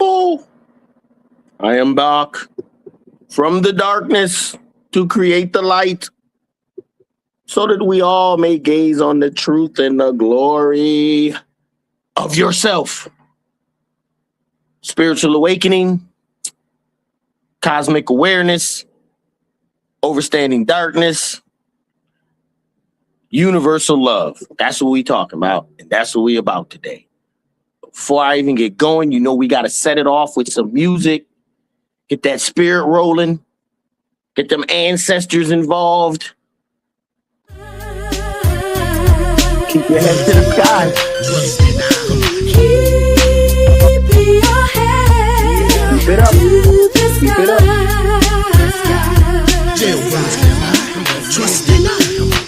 people, I am back from the darkness to create the light, so that we all may gaze on the truth and the glory of yourself. Spiritual awakening, cosmic awareness, overstanding darkness, universal love. That's what we talking about, and that's what we about today. Before I even get going, you know we got to set it off with some music, get that spirit rolling, get them ancestors involved. Keep your head to the sky. Keep it up. Keep it up.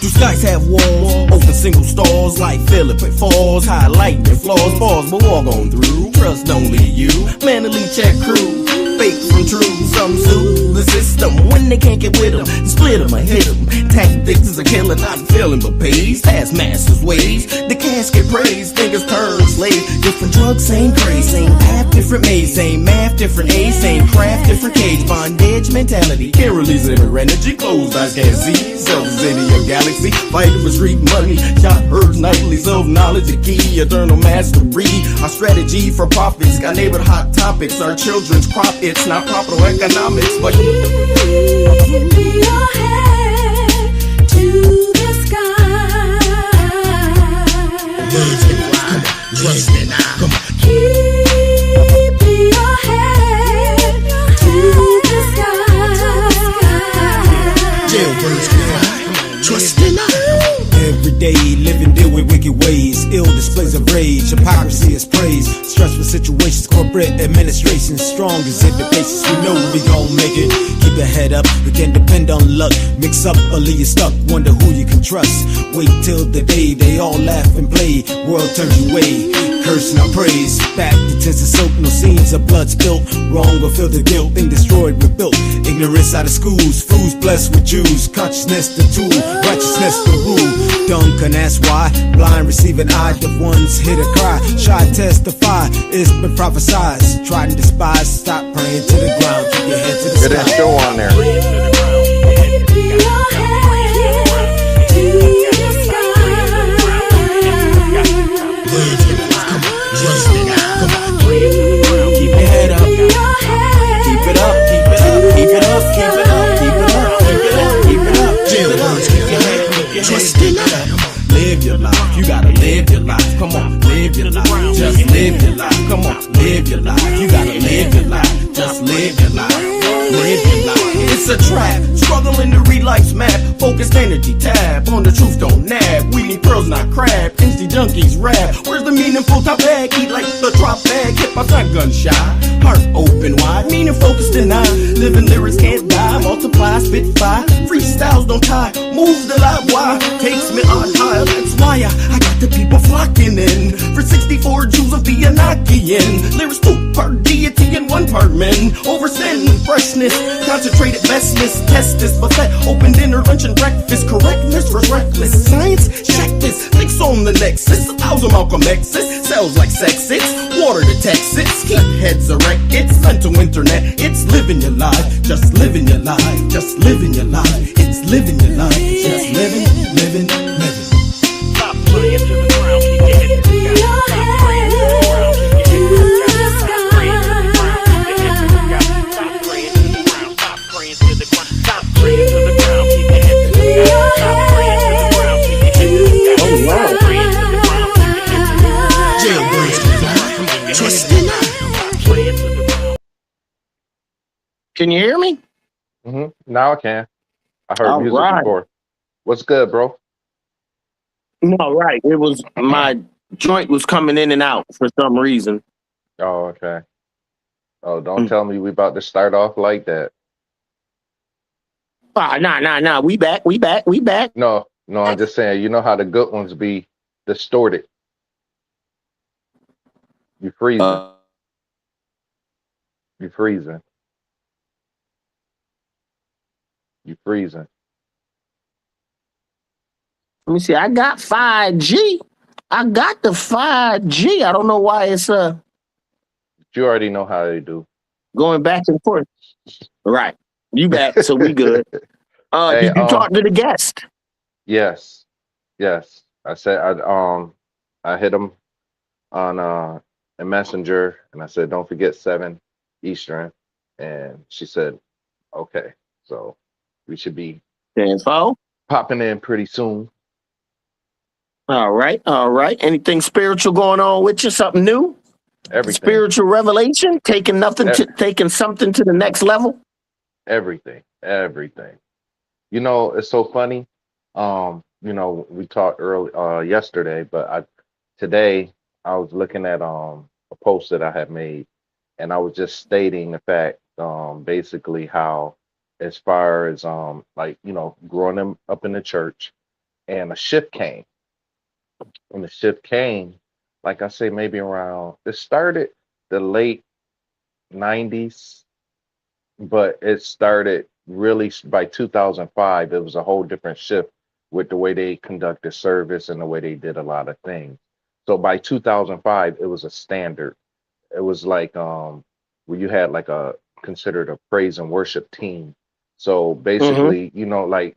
Do skies have walls? Open single stalls like Philip and Falls. Highlighting flaws, balls, but walk on through. Trust only you. Mentally check crew. Fake from true, some sue the system when they can't get with them. Split them or hit them. Tactics is a killer, not feeling but pays. Past masters' ways, the casket praise. Niggas turn slaves. Different drugs, same craze. Same path, different maze. Same math, different age. Same craft, different cage. Bondage mentality. Can't release inner energy. Closed eyes can't see. Cells in your galaxy. Fighting for street money. Shot herds nightly. Self-knowledge a key. Eternal mastery. Our strategy for profits. Got neighborhood hot topics. Our children's crop. It's not proper economics, but keep your head to the sky. Trust me now. Come on. Keep your head to the sky. Jailbirds can fly. Trust me now. Every day, living deal with wicked ways, ill displays of rage, hypocrisy is praise, stressful situations, corporate administration, strong as it the basis, we know we gon' make it. Keep your head up, we can depend on luck. Mix up or leave you stuck, wonder who you can trust. Wait till the day they all laugh and play, world turns your way. Curse and I praise, back to tents and silk, no scenes of blood spilt. Wrong or feel the guilt, thing destroyed, rebuilt. Ignorance out of schools, fools blessed with Jews. Consciousness the tool, righteousness the rule. Dumb can ask why, blind receiving eye. The ones hear the cry, shy testify. It's been prophesied, tried and despised. Stop praying to the ground, keep your head to the sky. Get that show on there. Keep your head to the sky. Keep your head up. Keep it up, keep it up, keep it up, keep it up, keep it up, keep it up, keep it up, keep it up, keep your head, trust it up. Live your life, you gotta live your life. Come on, live your life, just live your life. Come on, live your life, you gotta live your life, just live your life. Live your life. It's a trap, struggling to read life's map. Focused energy tab, on the truth don't nab. We need pearls, not crab, insty junkies rap. Where's the meaningful top bag? Eat like the drop bag, hip hop's not gun shy. Heart open wide, meaning focused denied. Living lyrics can't die, multiply, spit fire. Freestyles don't tie, moves the live wire. Takes me on high, that's why I got the people flocking in. For 64 Jews of the Enochian. Lyrics 2 part deity and 1 part men. Overstand freshness, concentrated bestness. Test this buffet, open dinner, lunch and breakfast. Correctness versus reckless science, check this. Fix on the nexus, 1,000 Malcolm X's. Cells like sex, it's water to Texas. Keep heads erect, it's mental internet. It's living your life, just living your life. Just living your life, it's living your life. Just living, living, living. Stop praying to the ground, keep your head to the sky. Stop praying to the ground, keep your head to the sky. Stop praying to the ground, stop praying to the ground. Stop praying to the ground, keep your head to the sky. Stop praying to the ground, keep your head to the sky. Stop praying to the ground, keep your head to the sky. Jailbirds can fly, trust it up. Can you hear me? Now I can. I heard All music right. before. What's good, bro? No, right. It was my joint was coming in and out for some reason. Oh, okay. Oh, don't tell me we about to start off like that. Nah. We back. No, I'm just saying, you know how the good ones be distorted. You freezing. You freezing. You freezing. Let me see. I got 5G. I got the 5G. I don't know why it's You already know how they do. Going back and forth. Right. You back, so we good. Hey, Did you talk to the guest? yes, yes. I hit him on a messenger, and I said, "Don't forget 7 Eastern," and she said, "Okay." So we should be Info. popping in pretty soon. All right, all right. Anything spiritual going on with you? Something new? Everything, Spiritual revelation? e- Taking something to the next level? everything, everything. It's so funny. We talked early yesterday, but today I was looking at a post that I had made, and I was just stating the fact, basically how, as far as like growing up in the church, and a shift came. When the shift came, like I say, maybe around it started the late '90s, but it started really by 2005. It was a whole different shift with the way they conducted service and the way they did a lot of things. So by 2005, it was a standard. It was like where you had like a considered a praise and worship team. So Mm-hmm. basically, like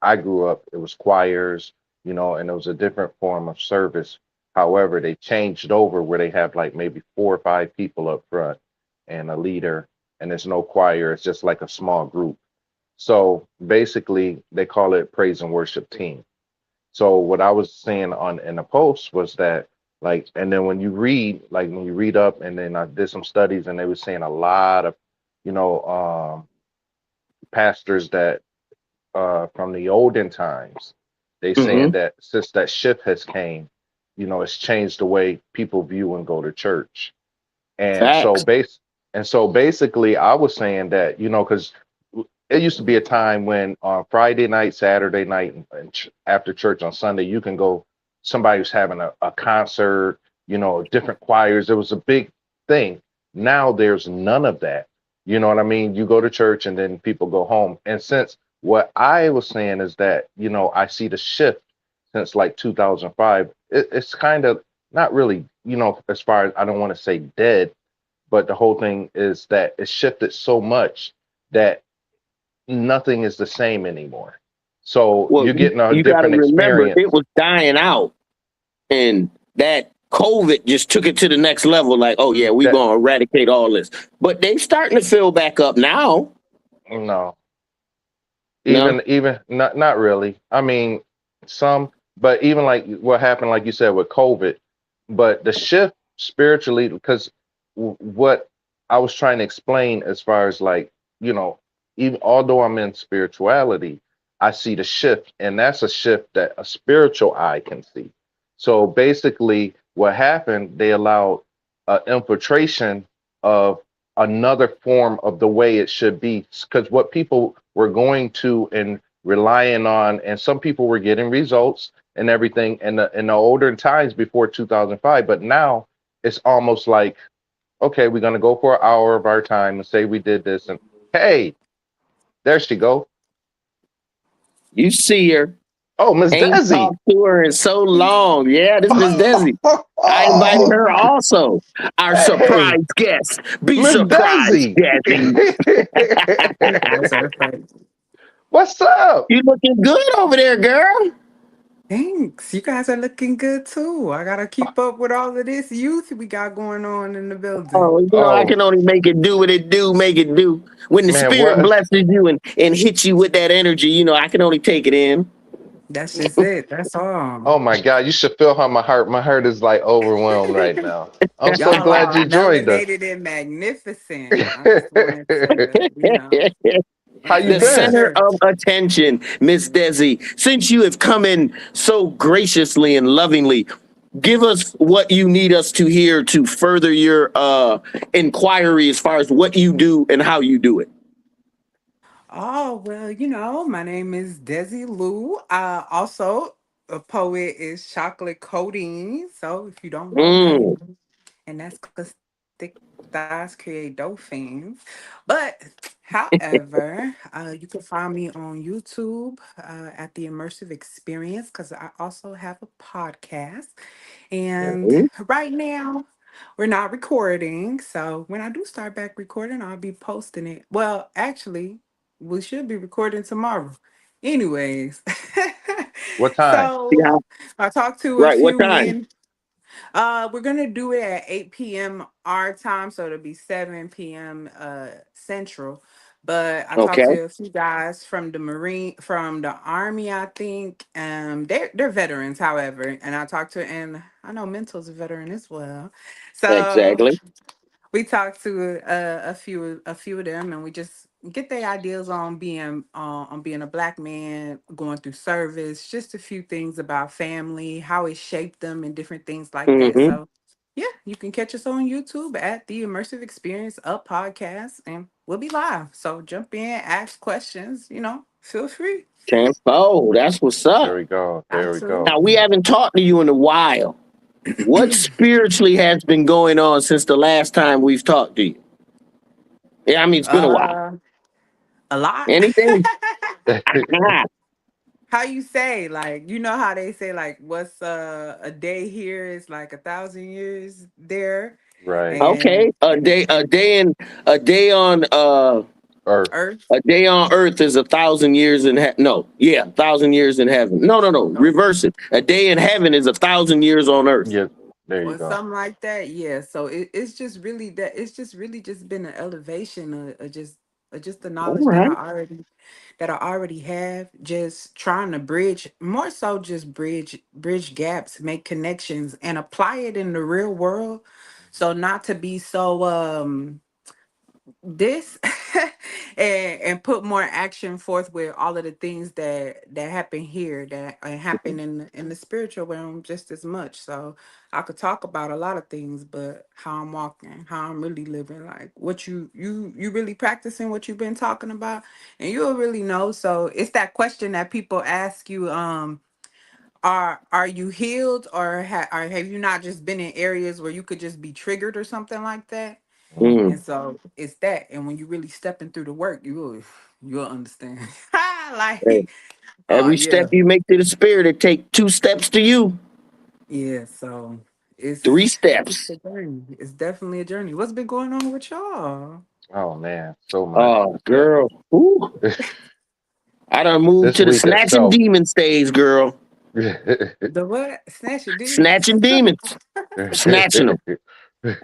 I grew up, it was choirs, and it was a different form of service. However, they changed over where they have like maybe 4 or 5 people up front and a leader, and there's no choir. It's just like a small group. So basically, they call it praise and worship team. So what I was saying on in the post was that, like, and then when you read up, and then I did some studies, and they were saying a lot of, you know, pastors that from the olden times, they saying Mm-hmm. that since that shift has came, it's changed the way people view and go to church. And so Facts. base and so basically I was saying that, because it used to be a time when on Friday night, Saturday night, and after church on Sunday, you can go, somebody was having a concert, different choirs. It was a big thing. Now there's none of that. You know what I mean? You go to church and then people go home. And since what I was saying is that, I see the shift since like 2005, it's kind of not really, as far as, I don't want to say dead, but the whole thing is that it shifted so much that nothing is the same anymore. So Well, you're getting a you got to different remember, it experience. was dying out, and that COVID just took it to the next level. Like, oh yeah, we That gonna eradicate all this, but they starting to fill back up now. no, No. even not really. I mean, some, but even like what happened, like you said with COVID, but the shift spiritually, because what I was trying to explain as far as like, you know, even although I'm in spirituality, I see the shift, and that's a shift that a spiritual eye can see. So basically, what happened, they allowed infiltration of another form of the way it should be, because what people were going to and relying on, and some people were getting results and everything in the older times before 2005, but now it's almost like, okay, we're going to go for an hour of our time and say we did this, and hey, there she go. You see her. Oh, Miss Ain't Desi. talked to her in so long. Yeah, this Miss Desi. I invited Oh, her also. Our hey, surprise guest. Be Miss surprised, Desi. Desi. You guys are funny. What's up? You looking good over there, girl. Thanks. You guys are looking good too. I gotta keep up with all of this youth we got going on in the building. Oh, I Oh can only make it do what it do, make it do. When the man, spirit what? blesses you and hits you with that energy, I can only take it in. That's just it. That's all. Oh my God, you should feel how my heart. My heart is like overwhelmed right now. I'm so Y'all glad are you joined us. melanated and magnificent. I just wanted to, How you The and been? center sure. of attention, Miss Desi. Since you have come in so graciously and lovingly, give us what you need us to hear to further your inquiry as far as what you do and how you do it. Oh, well, my name is Desi Lou. Also, a poet is Chocolate Codeine. So if you don't know that, Mm. and that's because thick thighs create dolphins. But however, you can find me on YouTube at the Immersive Experience because I also have a podcast. And Mhm. right now, we're not recording. So when I do start back recording, I'll be posting it. Well, actually, we should be recording tomorrow. Anyways, What time? Yeah. so I talked to a Right. What few time? men. We're gonna do it at 8 p.m. our time, so it'll be 7 p.m. Central. But I talked Okay. to a few guys from the Army, I think. They're veterans, however, and I talked to, and I know Mental's a veteran as well. So Exactly. we talked to a few of them, and we just get their ideas on being a black man going through service, just a few things about family, how it shaped them, and different things like that. Mm-hmm. So yeah, you can catch us on YouTube at the Immersive Experience Up podcast, and we'll be live. So jump in, ask questions, feel free. Tempo. That's what's There up. we go. There we go. Now we Absolutely. haven't talked to you in a while. What spiritually has been going on since the last time we've talked to you? Yeah, I mean it's been a while. A lot. Anything? Ah, How you say, like, how they say, like, what's a day here is like 1,000 years there, Right. okay. and A day on Earth. Earth. a day on earth is 1,000 years in no, yeah, 1,000 years in heaven. No. Oh, Reverse it. A day in heaven is 1,000 years on earth. Yeah. There you or go. something like that. Yeah. So it's just really that. It's just really just been an elevation of just the All knowledge right. that I already have. Just trying to bridge, more so just bridge gaps, make connections, and apply it in the real world. So not to be so this and put more action forth with all of the things that happen here that happen in the spiritual realm just as much. So I could talk about a lot of things, but how I'm walking, how I'm really living, like what you really practicing what you've been talking about, and you'll really know. So it's that question that people ask you, are you healed, or have you not just been in areas where you could just be triggered or something like that? And Mm. so it's that. And when you really stepping through the work, you'll understand. Hey, Like, oh every step yeah. you make to the spirit, it take 2 steps to you, Yeah. So 3 it's steps. a journey. It's definitely a journey. What's been going on with y'all? Oh man, so much. Oh, girl. Ooh. I done moved This to the week snatching itself. demon stage, girl. The what? Snatch your demons. Snatching demons. Snatching them.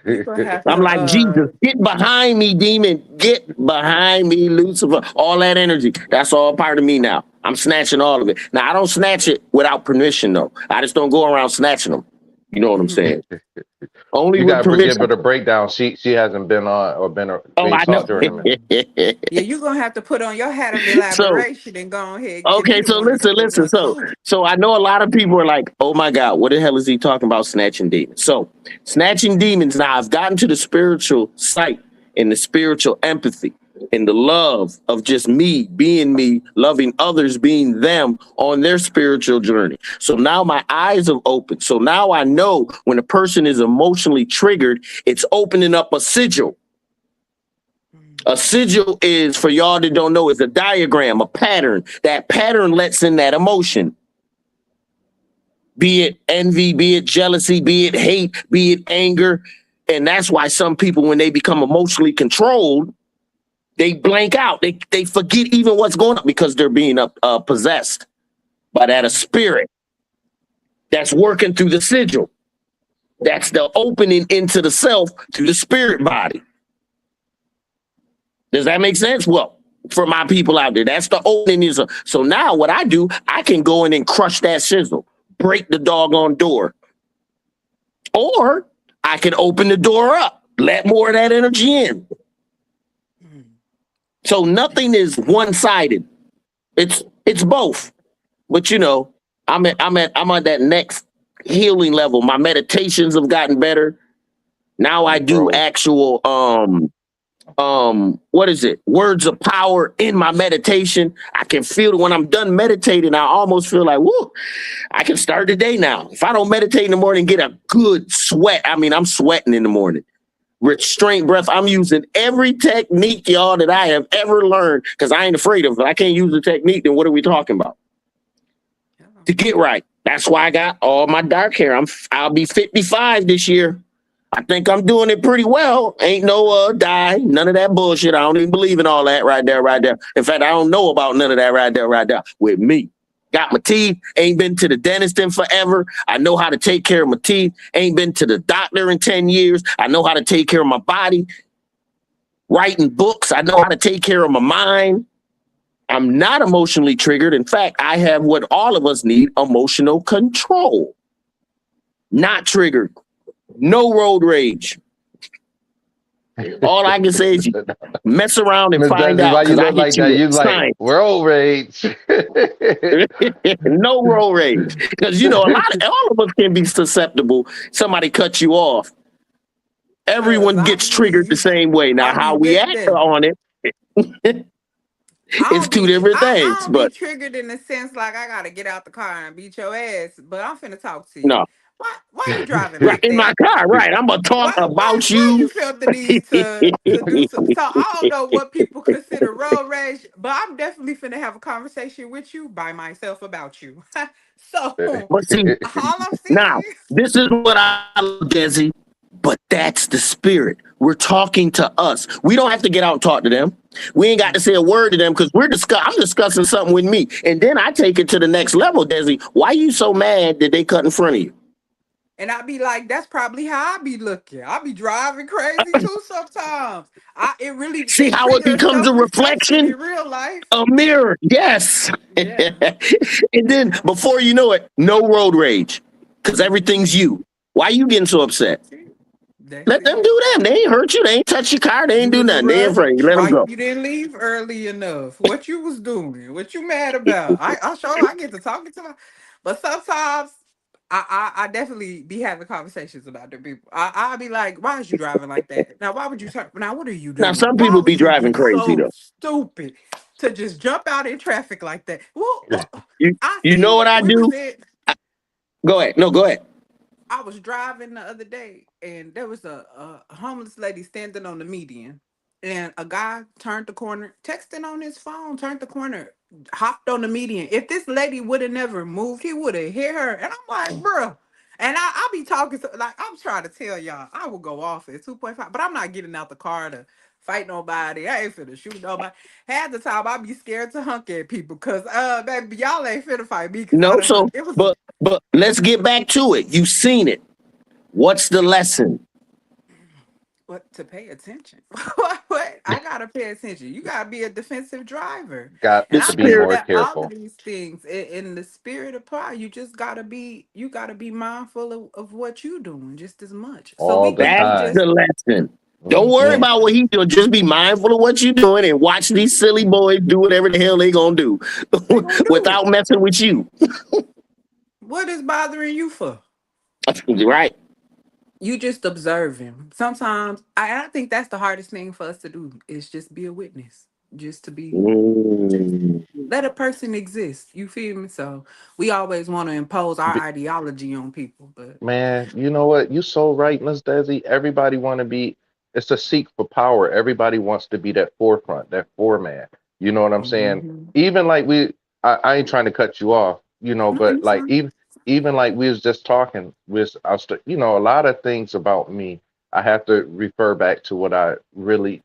You gonna have I'm to like, Jesus, get behind me, demon. Get behind me, Lucifer. All that energy. That's all part of me now. I'm snatching all of it. Now, I don't snatch it without permission, though. I just don't go around snatching them. You know what I'm saying? Only You with gotta give permission. her the breakdown. She hasn't been on or been Oh, being I know. taught during a minute. Yeah, you're gonna have to put on your hat of So, elaboration and go ahead and give okay, me the so one or two listen. or two. So I know a lot of people are like, oh my God, what the hell is he talking about snatching demons? So snatching demons, now I've gotten to the spiritual sight and the spiritual empathy and the love of just me being me, loving others being them on their spiritual journey. So now my eyes have opened. So now I know when a person is emotionally triggered, it's opening up a sigil. A sigil is, for y'all that don't know, is a diagram, a pattern. That pattern lets in that emotion. Be it envy, be it jealousy, be it hate, be it anger. And that's why some people, when they become emotionally controlled, they blank out. They forget even what's going on because they're being possessed by that a spirit that's working through the sigil. That's the opening into the self through the spirit body. Does that make sense? Well, for my people out there, that's the opening. So now what I do, I can go in and crush that sizzle, break the doggone door. Or I can open the door up, let more of that energy in. So nothing is one-sided. It's both. But I'm on that next healing level. My meditations have gotten better. Now I do actual what is it? Words of power in my meditation. I can feel it when I'm done meditating. I almost feel like, whoa, I can start the day now. If I don't meditate in the morning, get a good sweat. I mean, I'm sweating in the morning. Restraint breath. I'm using every technique, y'all, that I have ever learned because I ain't afraid of it. I can't use the technique. Then what are we talking about? To get right. That's why I got all my dark hair. I'll be 55 this year. I think I'm doing it pretty well. Ain't no die, none of that bullshit. I don't even believe in all that right there, right there. In fact, I don't know about none of that right there, right there. With me. Got my teeth, ain't been to the dentist in forever. I know how to take care of my teeth. Ain't been to the doctor in 10 years. I know how to take care of my body. Writing books, I know how to take care of my mind. I'm not emotionally triggered. In fact, I have what all of us need, emotional control. Not triggered. No road rage. All I can say is mess around and Miss find Desi, out why you because I look like get you that? You with like science. road rage. No road rage. Because you know, all of us can be susceptible. Somebody cuts you off. Everyone gets triggered the same way. Now, I be how we with act them. on it is two different I things. don't be But triggered in the sense like I gotta get out the car and beat your ass, but I'm finna talk to you. no, Why you driving right like in my that? car, right? I'm gonna talk about Why you you. felt the need to do so? So I don't know what people consider road rage, but I'm definitely finna have a conversation with you by myself about you. So But see, all I'm now, saying is, this is what I love, Desi, but that's the spirit. We're talking to us. We don't have to get out and talk to them. We ain't got to say a word to them because I'm discussing something with me. And then I take it to the next level, Desi. Why you so mad that they cut in front of you? and I be like, that's probably how I be looking. I be driving crazy too sometimes. See It how it triggers becomes a self-reflection reflection? in real life. A mirror, yes. Yeah. And then before you know it, no road rage because everything's you. Why you getting so upset? That's it. That's Let them it. do them. They ain't hurt you. They ain't touch your car. They ain't You do in a nothing. They ain't rush, afraid. Let them right? go. You didn't leave early enough. What you was doing? What you mad about? I get to talking to my, but sometimes I definitely be having conversations about the people. I be like, why is you driving like that? Now why would you turn? Now what are you Now, doing? some Why people be would you driving be crazy so though. stupid to just jump out in traffic like that? Well, You I you know seen what it. I We was do? in. Go ahead. No, go ahead. I was driving the other day and there was a homeless lady standing on the median. And a guy turned the corner, texting on his phone, turned the corner, hopped on the median. If this lady would have never moved, he would have hit her. And I'm like, bruh. And I be talking to, like, I'm trying to tell y'all, I will go off at 2.5, but I'm not getting out the car to fight nobody. I ain't finna shoot nobody. Half the time I be scared to hunk at people because baby, y'all ain't finna fight me because I No, done hunk. so It was but let's get back to it. You've seen it. What's the lesson? what to pay attention. What? I gotta pay attention. You gotta be a defensive driver. Got And The I to be think spirit. more that all of careful. these things in the spirit of pride, you gotta be mindful of what you doing just as much. So All the we That's can time. just the lesson. Don't worry Hmm. yeah. about what he doing. Just be mindful of what you're doing and watch these silly boys do whatever the hell they gonna do They gonna do without it. messing with you. What is bothering you for? Right. You just observing. Sometimes I think that's the hardest thing for us to do is just be a witness. Just to be just Mm. let a person exist. You feel me? So we always want to impose our ideology on people, but Man, you know what? You so right, Miss Desi. Everybody want to be. It's a seek for power. Everybody wants to be that forefront, that foreman. You know what I'm saying? mhm. Even like I ain't trying to cut you off, No, but you like fine. even like we was just talking with a lot of things about me. I have to refer back to what I really,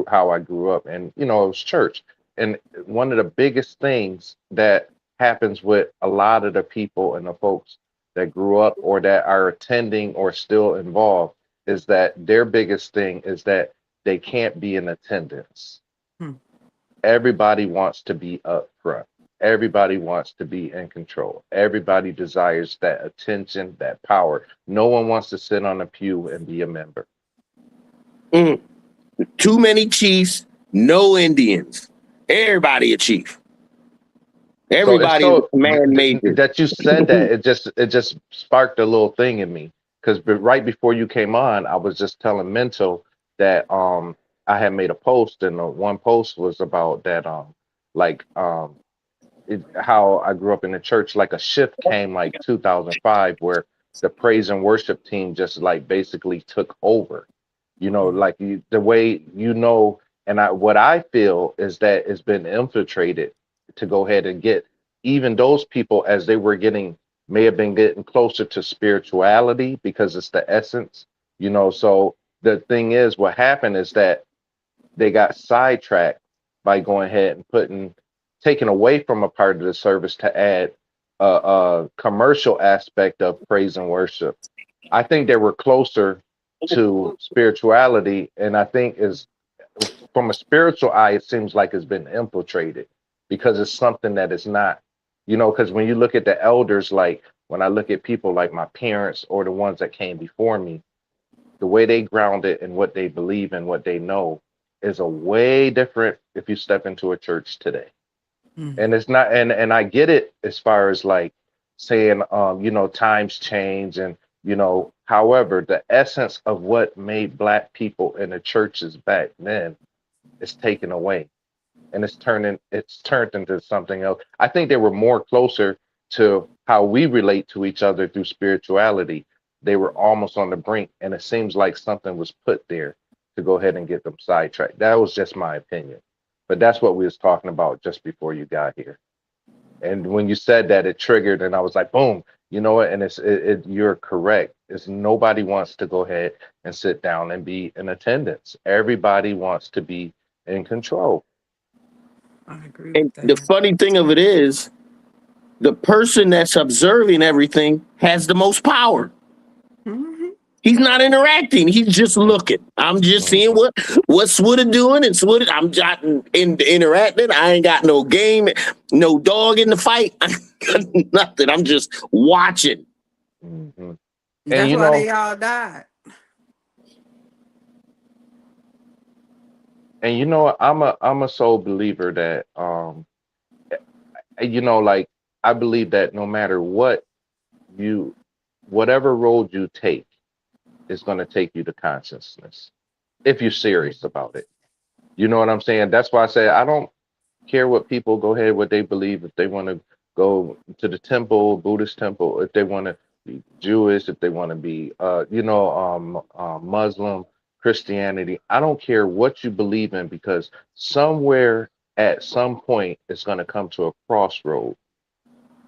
how I grew up, and it was church. And one of the biggest things that happens with a lot of the people and the folks that grew up or that are attending or still involved is that their biggest thing is that they can't be in attendance. Hmm. Everybody wants to be up front. Everybody wants to be in control. Everybody desires that attention, that power. No one wants to sit on a pew and be a member. Mm. Too many chiefs, no Indians. Everybody a chief. So it's Everybody is a so command major. that you said that it just sparked a little thing in me because right before you came on, I was just telling Mental that I had made a post and the one post was about that like how I grew up in the church like a shift came like 2005 where the praise and worship team just like basically took over. Mhm. Like the way and what I feel is that it's been infiltrated to go ahead and get even those people as they were may have been getting closer to spirituality because it's the essence, You know, so the thing is, what happened is that they got sidetracked by going ahead and taking away from a part of the service to add a commercial aspect of praise and worship. I think they were closer to spirituality, and I think is from a spiritual eye, it seems like it's been infiltrated because it's something that is not, you know, because when you look at the elders, like when I look at people like my parents or the ones that came before me, the way they ground it and what they believe and what they know is a way different if you step into a church today. And it's not, and I get it as far as like saying, you know, times change and, you know, however, the essence of what made Black people in the churches back then is taken away, and it's turned into something else. I think they were more closer to how we relate to each other through spirituality. They were almost on the brink, and it seems like something was put there to go ahead and get them sidetracked. That was just my opinion, but that's what we was talking about just before you got here. And when you said that, it triggered, and I was like, boom, you know what? And you're correct. It's nobody wants to go ahead and sit down and be in attendance. Everybody wants to be in control. I agree And with the that. funny thing of it is, the person that's observing everything has the most power. Hmm. He's not interacting. He's just looking. I'm just seeing what Swooda doing and Swooda. I'm not interacting. I ain't got no game, no dog in the fight. I ain't got nothing. I'm just watching. Mhm. And That's you why know, they all died. I'm a sole believer that you know, like I believe that no matter what you, whatever road you take is going to take you to consciousness if you're serious about it. You know what I'm saying? That's why I say I don't care what people go ahead, what they believe. If they want to go to the temple, Buddhist temple, if they want to be Jewish, if they want to be, Muslim, Christianity, I don't care what you believe in, because somewhere at some point it's going to come to a crossroad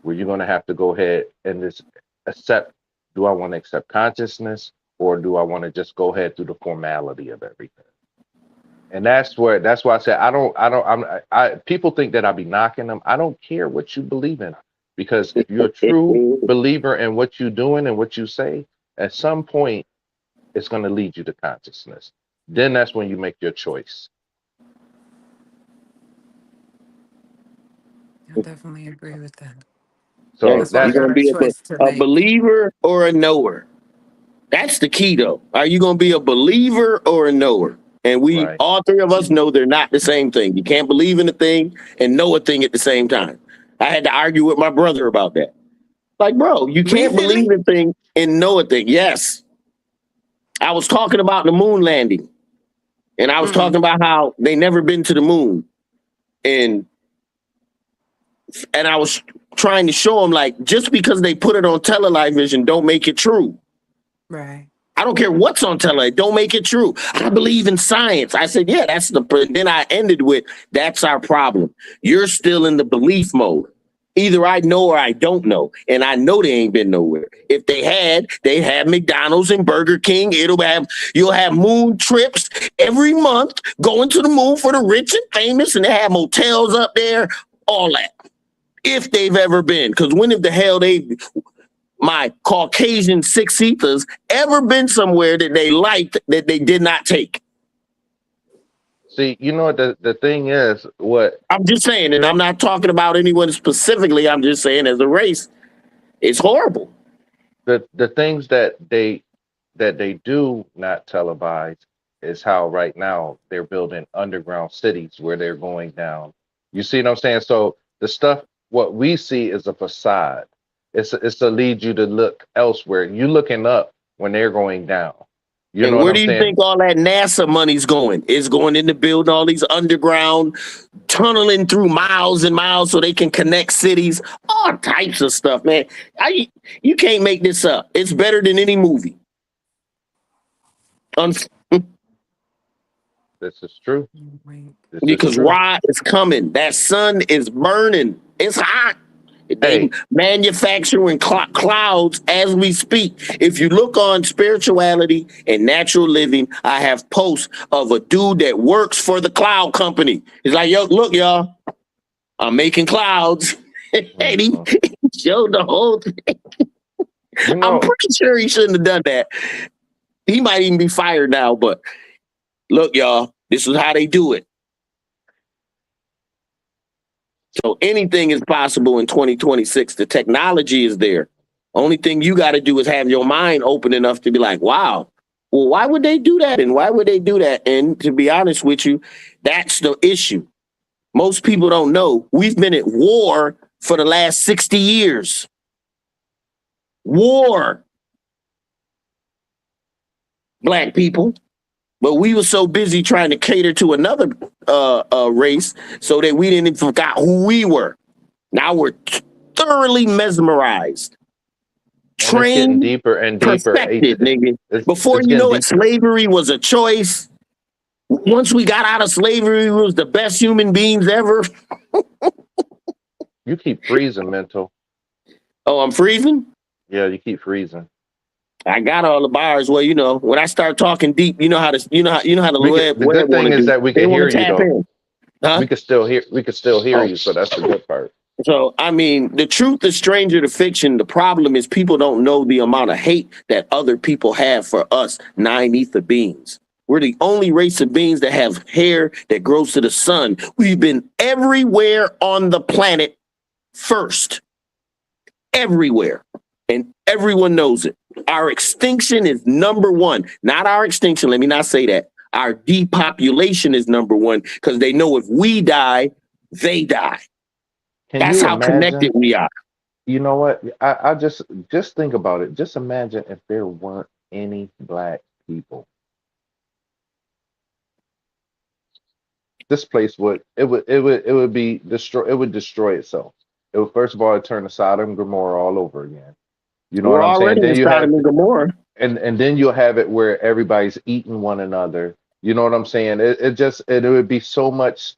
where you're going to have to go ahead and just accept, do I want to accept consciousness, or do I want to just go ahead through the formality of everything? And that's why I said people think that I be knocking them. I don't care what you believe in, because if you're a true believer in what you're doing and what you say, at some point it's going to lead you to consciousness. Then that's when you make your choice. I definitely agree with that. Hey, So That's why I you're that's got gonna a be choice to a make. believer or a knower. That's the key, though. Are you gonna be a believer or a knower? And we, right. all three of us, know they're not the same thing. You can't believe in a thing and know a thing at the same time. I had to argue with my brother about that. Like, bro, you can't believe Recently? a thing and know a thing. Yes, I was talking about the moon landing, and I was talking Mm. about how they never been to the moon, and I was trying to show him, like, just because they put it on television don't make it true. Right. I don't care what's on television. Don't make it true. I believe in science. I said, yeah, that's the. Then I ended with, that's our problem. You're still in the belief mode. Either I know or I don't know, and I know they ain't been nowhere. If they have McDonald's and Burger King. You'll have moon trips every month, going to the moon for the rich and famous, and they have motels up there, all that. If they've ever been, because when the hell my Caucasian six ethers ever been somewhere that they liked that they did not take? See, you know what the thing is, what I'm just saying, and I'm not talking about anyone specifically. I'm just saying, as a race, it's horrible. the things that they do not televise is how right now they're building underground cities where they're going down. You see what I'm saying? So the stuff, what we see is a facade. It's to lead you to look elsewhere. You looking up when they're going down. You know And what where I'm do you saying? think all that NASA money's going? It's going into building all these underground, tunneling through miles and miles so they can connect cities, all types of stuff, man. You can't make this up. It's better than any movie. This is true. Wait. This is Because true. Ra is coming. That sun is burning. It's hot. They Hey, manufacturing clouds as we speak. If you look on spirituality and natural living, I have posts of a dude that works for the cloud company. He's like, yo, look, y'all, I'm making clouds. And he mhm. showed the whole thing. You I'm know, pretty sure he shouldn't have done that. He might even be fired now, but look, y'all, this is how they do it. So anything is possible in 2026. The technology is there. Only thing you got to do is have your mind open enough to be like, wow, well, why would they do that? And why would they do that? And to be honest with you, that's the issue. Most people don't know we've been at war for the last 60 years. War, black people. But we were so busy trying to cater to another race so that we didn't even forgot who we were. Now we're thoroughly mesmerized, and it's getting trained, deeper and deeper. perfected, nigga. Before It's you getting know it, deeper. slavery was a choice. Once we got out of slavery, we was the best human beings ever. You keep freezing, mental. Oh, I'm freezing? Yeah, you keep freezing. I got all the bars. Well, you know, when I start talking deep, you know how to, the web The good want thing to is do. that we They can want hear to you tap though. in, huh? We could still hear Oh. you, so that's the good part. So, I mean, the truth is stranger to fiction. The problem is people don't know the amount of hate that other people have for us nine ether beings. We're the only race of beings that have hair that grows to the sun. We've been everywhere on the planet first. Everywhere. And everyone knows it. Our extinction is number one. Not our extinction, let me not say that. Our depopulation is number one because they know if we die, they die. Can That's you how connected imagine? we are. You know what? I just think about it. Just imagine if there weren't any black people. This place would be destroy. It would destroy itself. It would first of all turn to Sodom and Gomorrah all over again. You know We're what I'm saying? already in Then you have Sodom and Gomorrah. and then you'll have it where everybody's eating one another. You know what I'm saying? It would be so much.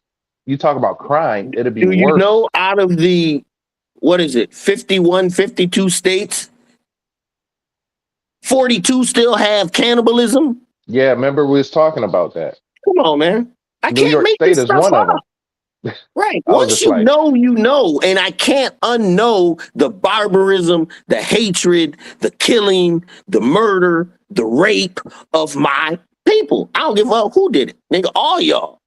You talk about crime, it'd be Do you worse. know out of the, what is it, 51, 52 states, 42 still have cannibalism? Yeah, remember we was talking about that. Come on, man. I New can't York make State this is stuff one of up. them. Right. I was Once just you like, know, you know. And I can't unknow the barbarism, the hatred, the killing, the murder, the rape of my people. I don't give a fuck who did it. Nigga, all y'all.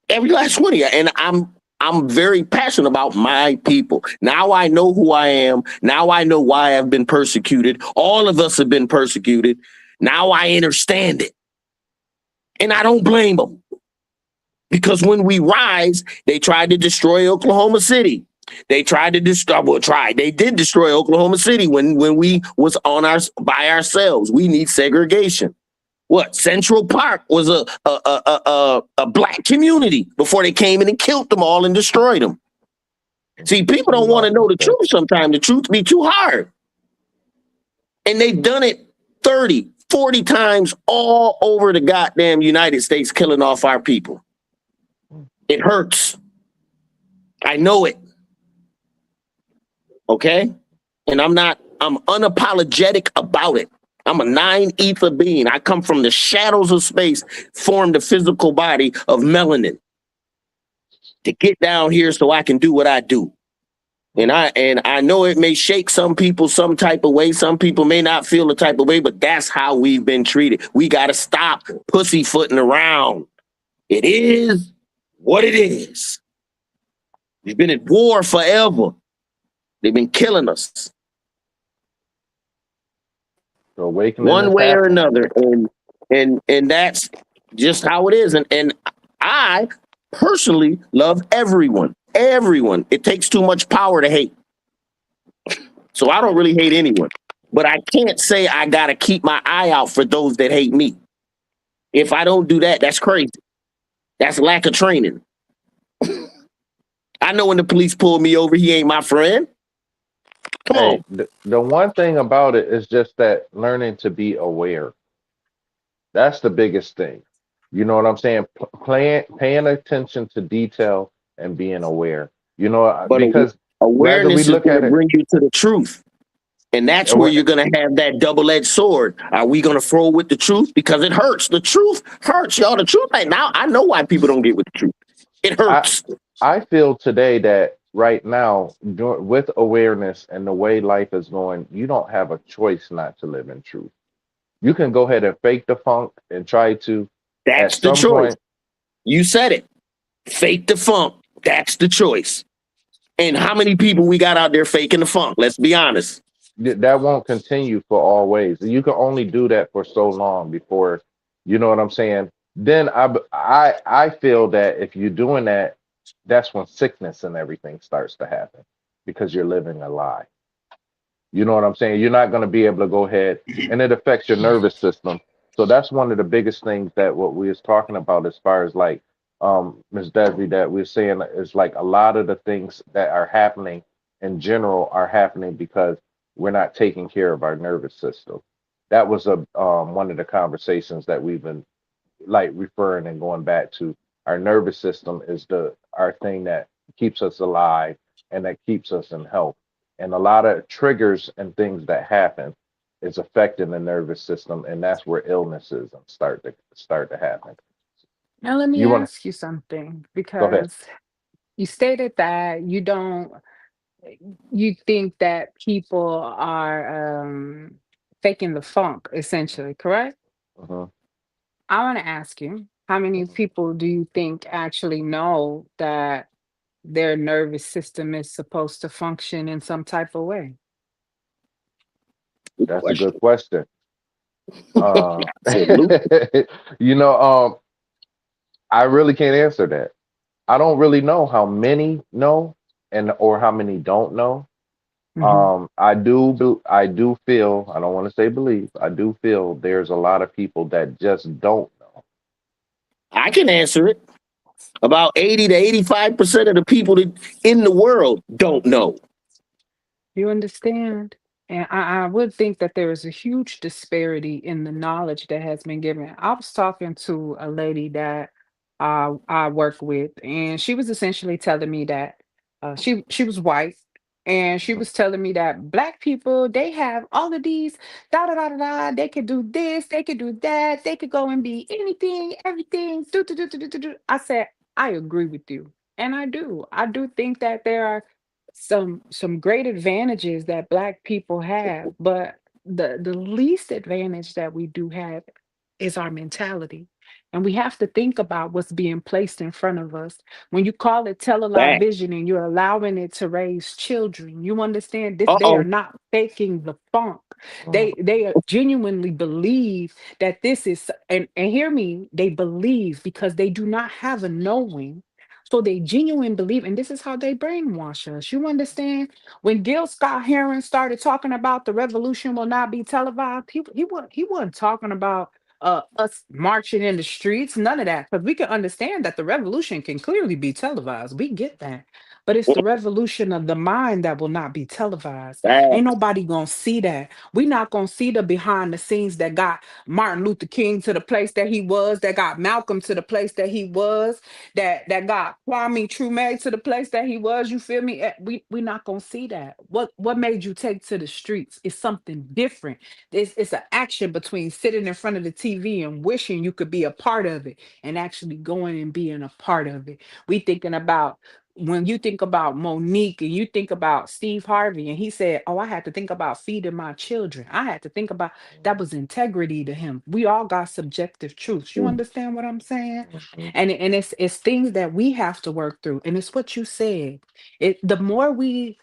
Every last one of you. And I'm very passionate about my people. Now I know who I am. Now I know why I've been persecuted. All of us have been persecuted. Now I understand it. And I don't blame them. Because when we rise, they tried to destroy Oklahoma City. They tried to destroy, they did destroy Oklahoma City when we was on by ourselves. We need segregation. What? Central Park was a black community before they came in and killed them all and destroyed them. See, people don't want to know the truth sometimes. The truth be too hard. And they've done it 30, 40 times all over the goddamn United States, killing off our people. It hurts. I know it. Okay? And I'm unapologetic about it. I'm a 9 ether being. I come from the shadows of space, form the physical body of melanin to get down here so I can do what I do. And I know it may shake some people some type of way. Some people may not feel the type of way, but that's how we've been treated. We got to stop pussyfooting around. It is what it is. We've been at war forever. They've been killing us awakening one is way or happening. another, and that's just how it is. And I personally love everyone. Everyone. It takes too much power to hate, so I don't really hate anyone. But I can't say I gotta keep my eye out for those that hate me. If I don't do that, that's crazy. That's lack of training. I know when the police pull me over, he ain't my friend. Come on. The one thing about it is just that learning to be aware. That's the biggest thing. You know what I'm saying? Paying attention to detail and being aware. You know, But because whether we Awareness is look going at to it, bring you to the truth. And that's where you're going to have that double-edged sword. Are we going to throw with the truth? Because it hurts. The truth hurts, y'all. The truth, like now, I know why people don't get with the truth. It I hurts. I feel today that right now, with awareness and the way life is going, you don't have a choice not to live in truth. You can go ahead and fake the funk and try to, at That's the some choice. point, You said it. Fake the funk. That's the choice. And how many people we got out there faking the funk? Let's be honest. that won't continue for always. You can only do that for so long before, you know what I'm saying? Then I feel that if you're doing that, that's when sickness and everything starts to happen because you're living a lie. You know what I'm saying? You're not going to be able to go ahead, and it affects your nervous system. So that's one of the biggest things that what we was talking about as far as like Ms. Desi, that we're saying is like a lot of the things that are happening in general are happening because we're not taking care of our nervous system. That was a one of the conversations that we've been like referring and going back to. Our nervous system is the our thing that keeps us alive and that keeps us in health. And a lot of triggers and things that happen is affecting the nervous system, and that's where illnesses start to happen. Now, let me You want to ask you something go ahead? because you stated that you think that people are faking the funk, essentially, correct? Hmm. I want to ask you, how many people do you think actually know that their nervous system is supposed to function in some type of way? Good That's a good question. question. Uh, Absolutely. you know, I really can't answer that. I don't really know how many know and or how many don't know. Hmm. I do feel, I don't want to say believe, I do feel there's a lot of people that just don't know. I can answer it. About 80 to 85% of the people that in the world don't know. You understand? And I would think that there is a huge disparity in the knowledge that has been given. I was talking to a lady that I work with, and she was essentially telling me that she was white, and she Mhm. was telling me that black people they have all of these da da da da da. They could do this, they could do that, they could go and be anything, everything. Do, do, do, do, do, do, do. I said I agree with you, and I do. I do think that there are some great advantages that black people have, but the least advantage that we do have is our mentality. And we have to think about what's being placed in front of us. When you call it Fact. television and you're allowing it to raise children, you understand this, they are Uh-oh. not faking the funk. Mhm. They genuinely believe that this is, and hear me, they believe because they do not have a knowing, so they genuinely believe, and this is how they brainwash us. You understand? When Gil Scott Heron started talking about the revolution will not be televised, he wasn't talking about us marching in the streets, none of that. Because we can understand that the revolution can clearly be televised. We get that. But it's the revolution of the mind that will not be televised. Ain't Fact. nobody gonna see that. We not gonna see the behind the scenes that got Martin Luther King to the place that he was, that got Malcolm to the place that he was, that got Kwame True to the place that he was. You feel me? We not gonna see that. What made you take to the streets? It's something different. It's an action between sitting in front of the TV and wishing you could be a part of it and actually going and being a part of it. We thinking about when you think about Monique and you think about Steve Harvey, and he said, "Oh, I had to think about feeding my children. I had to think about that was integrity to him." We all got subjective truths. You understand what I'm saying? Mhm. And it's things that we have to work through, and it's what you said. It the more we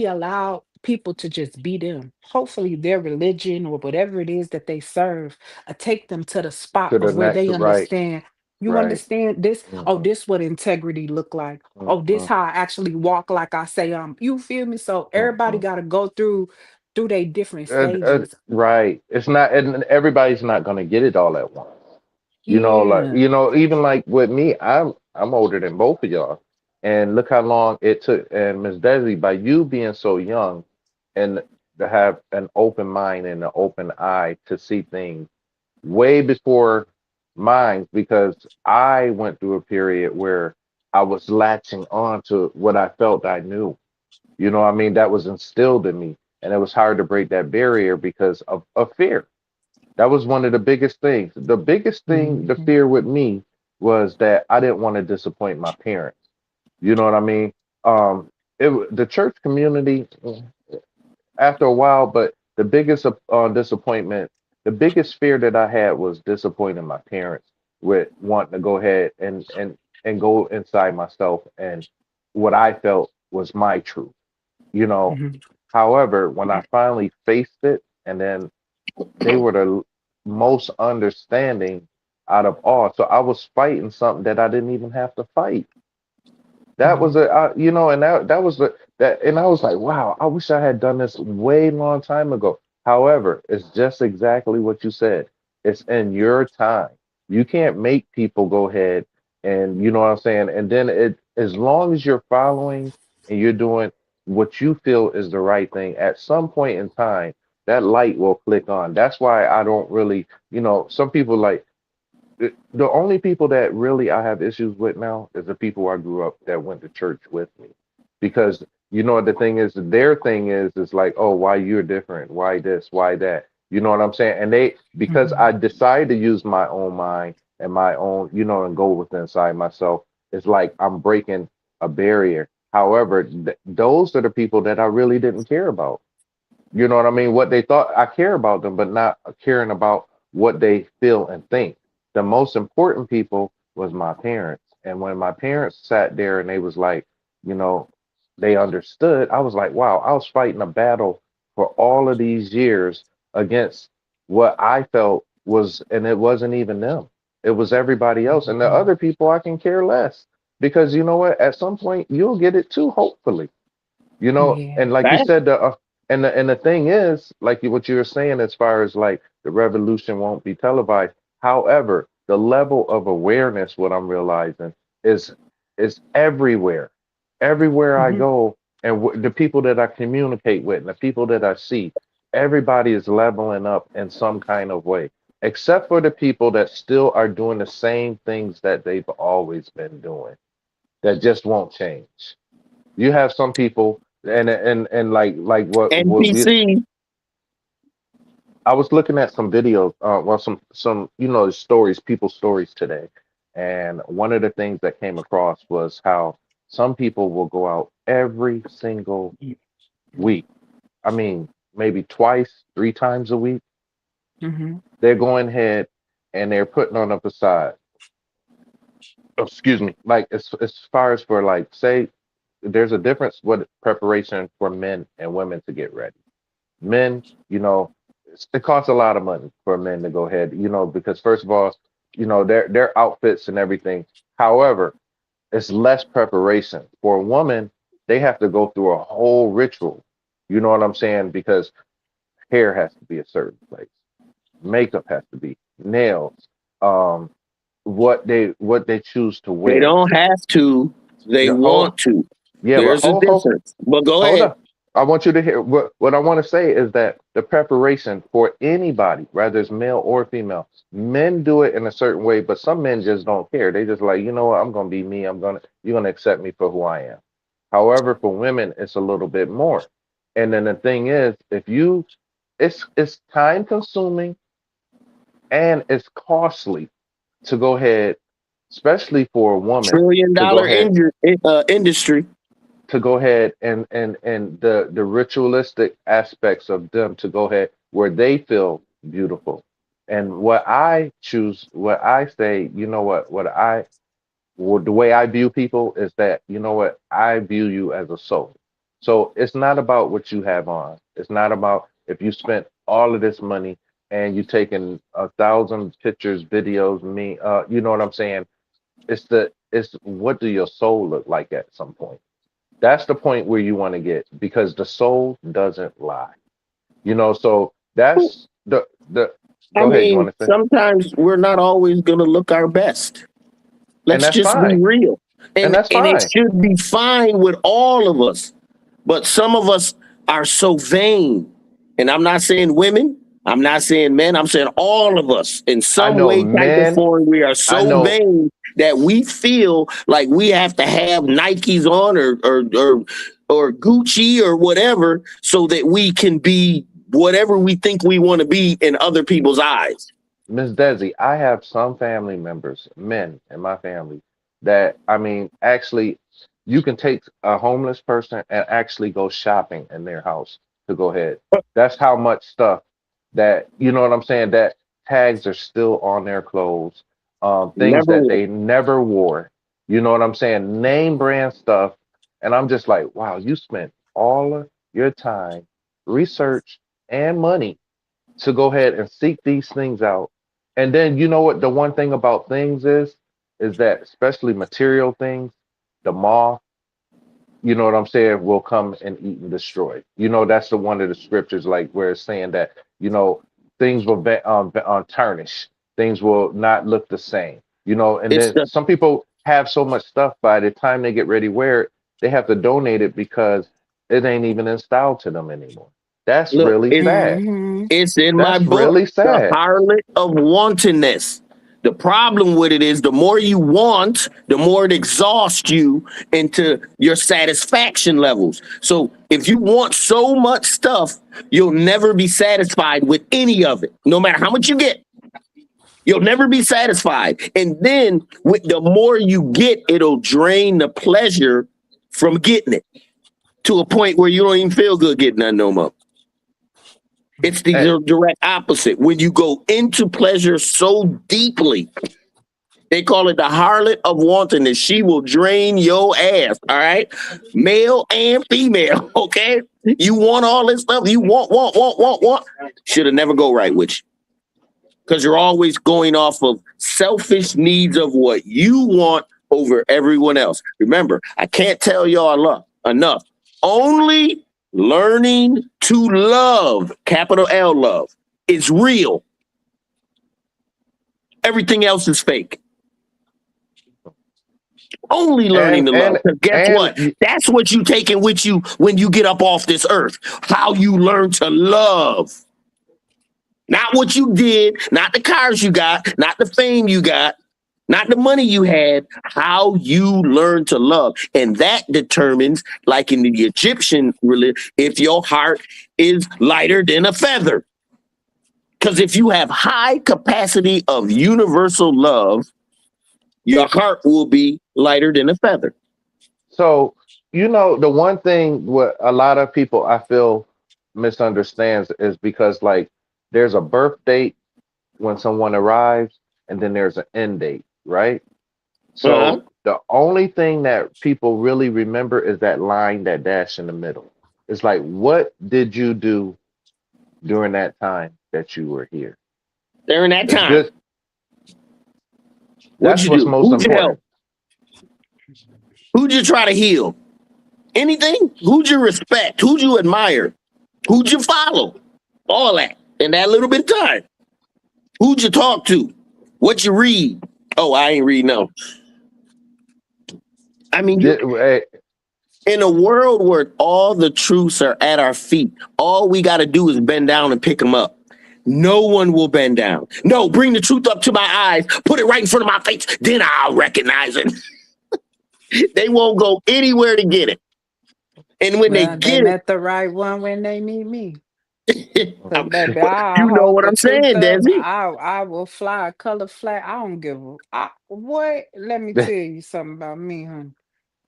allow people to just be them, hopefully their religion or whatever it is that they serve take them to the spot To the of where next, they right, understand. You right. understand this? Oh, Hmm. this what integrity look like. Oh, this Hmm. how I actually walk like I say you feel me? So everybody Hmm. got to go through their different stages. Right. It's not, and everybody's not going to get it all at once. Yeah. Even like with me, I'm older than both of y'all, and look how long it took. And Miss Desi, by you being so young, and to have an open mind and an open eye to see things way before mine, because I went through a period where I was latching on to what I felt I knew. You know what I mean? That was instilled in me. And it was hard to break that barrier because of fear. That was one of the biggest things. The biggest thing, the Mhm. fear with me was that I didn't want to disappoint my parents. You know what I mean? Um, the church community after a while, but the biggest disappointment, the biggest fear that I had was disappointing my parents with wanting to go ahead and go inside myself and what I felt was my truth. You know, Mhm. however, when I finally faced it, and then they were the most understanding out of all. So I was fighting something that I didn't even have to fight. That was Mhm. you know, and that was that, and I was like, wow, I wish I had done this way long time ago. However, it's just exactly what you said. It's in your time. You can't make people go ahead and you know what I'm saying. And then as long as you're following and you're doing what you feel is the right thing, at some point in time, that light will click on. That's why I don't really, you know, some people like the only people that really I have issues with now is the people I grew up that went to church with me. Because you know the thing is their thing is like, oh, why you're different, why this, why that. You know what I'm saying? And they because I Mhm. decided to use my own mind and my own, you know, and go within inside myself, it's like I'm breaking a barrier. However, those are the people that I really didn't care about. You know what I mean? What they thought I care about them, but not caring about what they feel and think. The most important people was my parents. And when my parents sat there and they was like, you know, they understood, I was like, wow, I was fighting a battle for all of these years against what I felt was, and it wasn't even them. It was everybody else. And the Mhm. other people I can care less. Because you know what? At some point you'll get it too, hopefully. You know, Yeah. and like you That said, and the thing is, like what you were saying, as far as like the revolution won't be televised. However, the level of awareness, what I'm realizing is is everywhere, everywhere I Mhm. go, and the people that I communicate with, and the people that I see, everybody is leveling up in some kind of way, except for the people that still are doing the same things that they've always been doing, that just won't change. You have some people, and like what we. NPC. I was looking at some videos, well, some you know stories, people's stories today, and one of the things that came across was how some people will go out every single week. I mean, maybe twice, three times a week. Mhm. They're going ahead and they're putting on a facade. Oh, excuse me. Like as far as for like, say, there's a difference with preparation for men and women to get ready. Men, you know, it costs a lot of money for men to go ahead, you know, because first of all, you know, their outfits and everything. However, it's less preparation. For a woman, they have to go through a whole ritual. You know what I'm saying? Because hair has to be a certain place, makeup has to be, nails, um, what they choose to They wear. don't have to. They Yeah, hold, want to. yeah, but There's a hold, difference. But go hold ahead. up. I want you to hear what I want to say is that the preparation for anybody, whether it's male or female, men do it in a certain way, but some men just don't care. They just like, you know what, I'm gonna be me. You're gonna accept me for who I am. However, for women, it's a little bit more. And then the thing is, it's time consuming and it's costly to go ahead, especially for a woman, Trillion to go dollar ahead industry. and the ritualistic aspects of them to go ahead where they feel beautiful. And what I choose, what I say, you know the way I view people is that, you know what, I view you as a soul. So it's not about what you have on. It's not about if you spent all of this money and you taken 1,000 pictures, videos, you know what I'm saying? It's what do your soul look like at some point? That's the point where you want to get because the soul doesn't lie. You know, so that's the I go ahead, you mean, want to say? sometimes we're not always gonna look our best. And Let's that's just be fine. real. And that's And it fine. should be fine with all of us. But some of us are so vain. And I'm not saying women, I'm not saying men, I'm saying all of us. In I some know way, type, or men, form, we are I so know vain that we feel like we have to have Nikes on or Gucci or whatever so that we can be whatever we think we want to be in other people's eyes. Miss Desi, I have some family members, men in my family, that I mean, actually, you can take a homeless person and actually go shopping in their house to go ahead. That's how much stuff that, you know what I'm saying, that tags are still on their clothes, things Never that will. they never wore. You know what I'm saying? Name brand stuff. And I'm just like, wow, you spent all of your time, research, and money to go ahead and seek these things out. And then you know what the one thing about things is that especially material things, the moth, you know what I'm saying, will come and eat and destroy. You know, that's the one of the scriptures like where it's saying that, you know, things will tarnish, things will not look the same. You know, and It's then the some people have so much stuff by the time they get ready to wear it, they have to donate it because it ain't even in style to them anymore. That's look. really sad. Hmm. It's in my That's book, really The sad. Harlot of Wantonness. The problem with it is the more you want, the more it exhausts you into your satisfaction levels. So if you want so much stuff, you'll never be satisfied with any of it, no matter how much you get. You'll never be satisfied. And then with the more you get, it'll drain the pleasure from getting it to a point where you don't even feel good getting that no more. It's the And, direct opposite. When you go into pleasure so deeply, they call it the harlot of wantonness. She will drain your ass. All right, male and female. Okay, you want all this stuff. You want. Should have never go right with you because you're always going off of selfish needs of what you want over everyone else. Remember, I can't tell y'all enough. Only learning to love, capital L love, is real. Everything else is fake. Only learning to love. and Because guess and what? That's what you taking with you when you get up off this earth. How you learn to love. Not what you did, not the cars you got, not the fame you got, not the money you had, how you learn to love. And that determines, like in the Egyptian religion, if your heart is lighter than a feather. Because if you have high capacity of universal love, your heart will be lighter than a feather. so you know the one thing what a lot of people I feel misunderstands is because like there's a birth date when someone arrives and then there's an end date, right? Uh-huh. So the only thing that people really remember is that line, that dash in the middle. It's like, what did you do during that time that you were here? During that It's time, just what'd that's you what's do? most Who'd you help? important. Who'd you try to heal? Anything? Who'd you respect? Who'd you admire? Who'd you follow? All that in that little bit of time. Who'd you talk to? What you read? Oh, I ain't read no. I mean, you Hey, in a world where all the truths are at our feet, all we got to do is bend down and pick them up. No one will bend down. No, bring the truth up to my eyes, put it right in front of my face, then I'll recognize it. They won't go anywhere to get it. And when they Well, they get met the right one when they meet me. it, Cause baby, but I you know hold what the I'm truth saying, up. Desi. I will fly a color flag. I don't give a what. Let me tell you something about me, honey.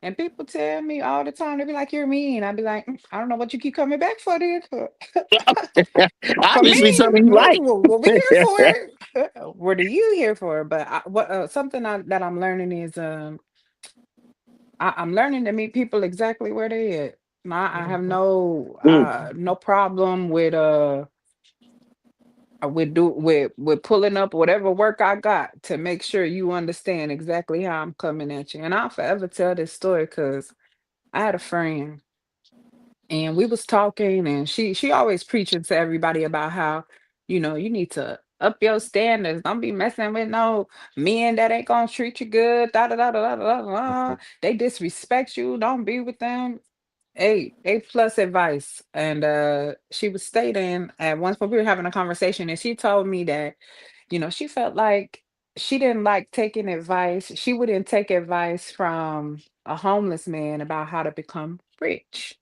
And people tell me all the time, they be like, "You're mean." I be like, I don't know what you keep coming back for, dear. For me, Obviously, something you like. what we here for? What are you here for? But what something that I'm learning is I'm learning to meet people exactly where they at. I have Mm. no problem with pulling up whatever work I got to make sure you understand exactly how I'm coming at you. And I'll forever tell this story because I had a friend and we was talking and she always preaching to everybody about how, you need to up your standards. Don't be messing with no men that ain't gonna treat you good. Da da da da da da. Da. They disrespect you. Don't be with them. A plus advice. And she was stating at once when we were having a conversation and she told me that, she felt like she didn't like taking advice. She wouldn't take advice from a homeless man about how to become rich.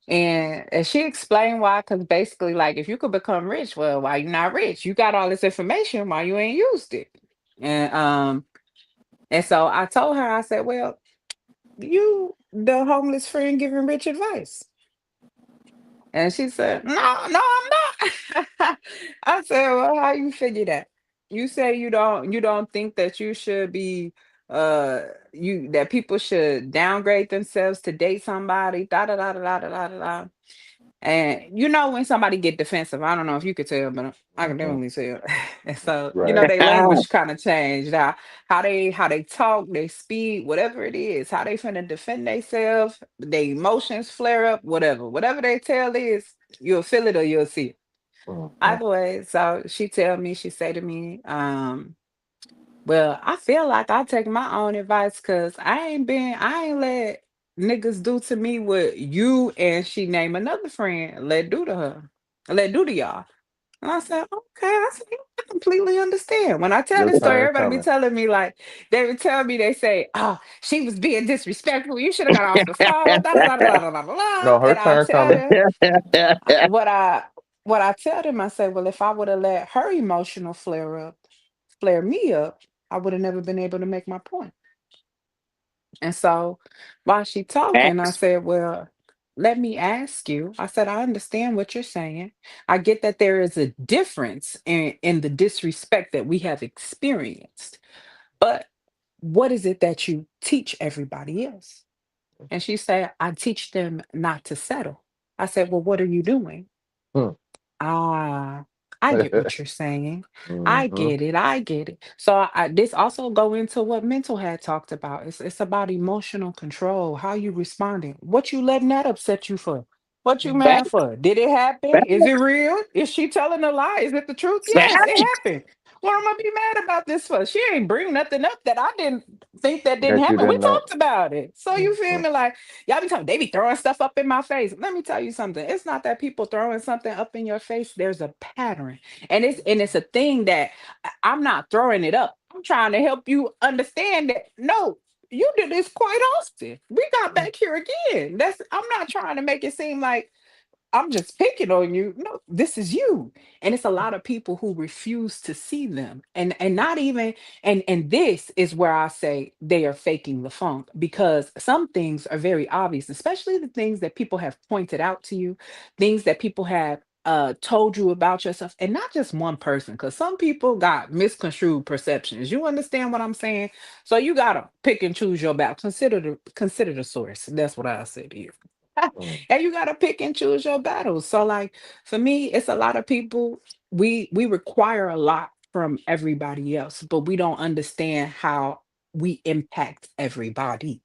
And she explained why, because basically, like, if you could become rich, well, why you not rich? You got all this information, why you ain't used it? And and so I told her, I said, well, you the homeless friend giving rich advice. And she said, no, no, I'm not. I said, well, how you figure that? You say you don't think that you should be uh you that people should downgrade themselves to date somebody, da da da da da da da da. Da. And you know when somebody get defensive, I don't know if you could tell, but I can Mhm. definitely tell. And so you know Right. their language kind of changed. How they talk, they speed, whatever it is, how they finna defend themselves, their emotions flare up, whatever they tell is, you'll feel it or you'll see it. Mhm. Either way, so she say to me, well, I feel like I take my own advice because I ain't let niggas do to me what you and she name another friend let do to her, let do to y'all. And I said, okay, I said, I completely understand. When I tell Your this story, turn everybody be coming. telling me like, they would tell me, they say, oh, she was being disrespectful. You should have got off the phone. Da, da, da, da, da, da, da, da. No, her And I turn tell coming. them what I tell them, I say, well, if I would have let her emotional flare me up, I would have never been able to make my point. And so while she talking, I Facts. said, well, let me ask you. I said, I understand what you're saying. I get that there is a difference in the disrespect that we have experienced. But what is it that you teach everybody else? And she said, I teach them not to settle. I said, well, what are you doing? Hmm. Ah, I get what you're saying. I Mhm. get it. I get it. So this also go into what Mental had talked about. It's about emotional control. How you responding? What you letting that upset you for? What you mad Facts. for? Did it happen? Is it real? Is she telling a lie? Is it the truth? Yes, it Facts. happened. What am I be mad about this for? She ain't bring nothing up that I didn't think that didn't That you happen. We didn't know. talked about it. So you feel Mhm. me? Like y'all be talking, they be throwing stuff up in my face. Let me tell you something. It's not that people throwing something up in your face. There's a pattern. And it's a thing that I'm not throwing it up. I'm trying to help you understand that no, you do this quite often. We got back here again. I'm not trying to make it seem like I'm just picking on you. No, this is you. And it's a lot of people who refuse to see them. And not even and this is where I say they are faking the funk because some things are very obvious, especially the things that people have pointed out to you, things that people have told you about yourself, and not just one person, because some people got misconstrued perceptions. You understand what I'm saying? So you gotta pick and choose your battle. Consider the source. That's what I say to you. Mhm. And you got to pick and choose your battles. So like for me, it's a lot of people, we require a lot from everybody else, but we don't understand how we impact everybody.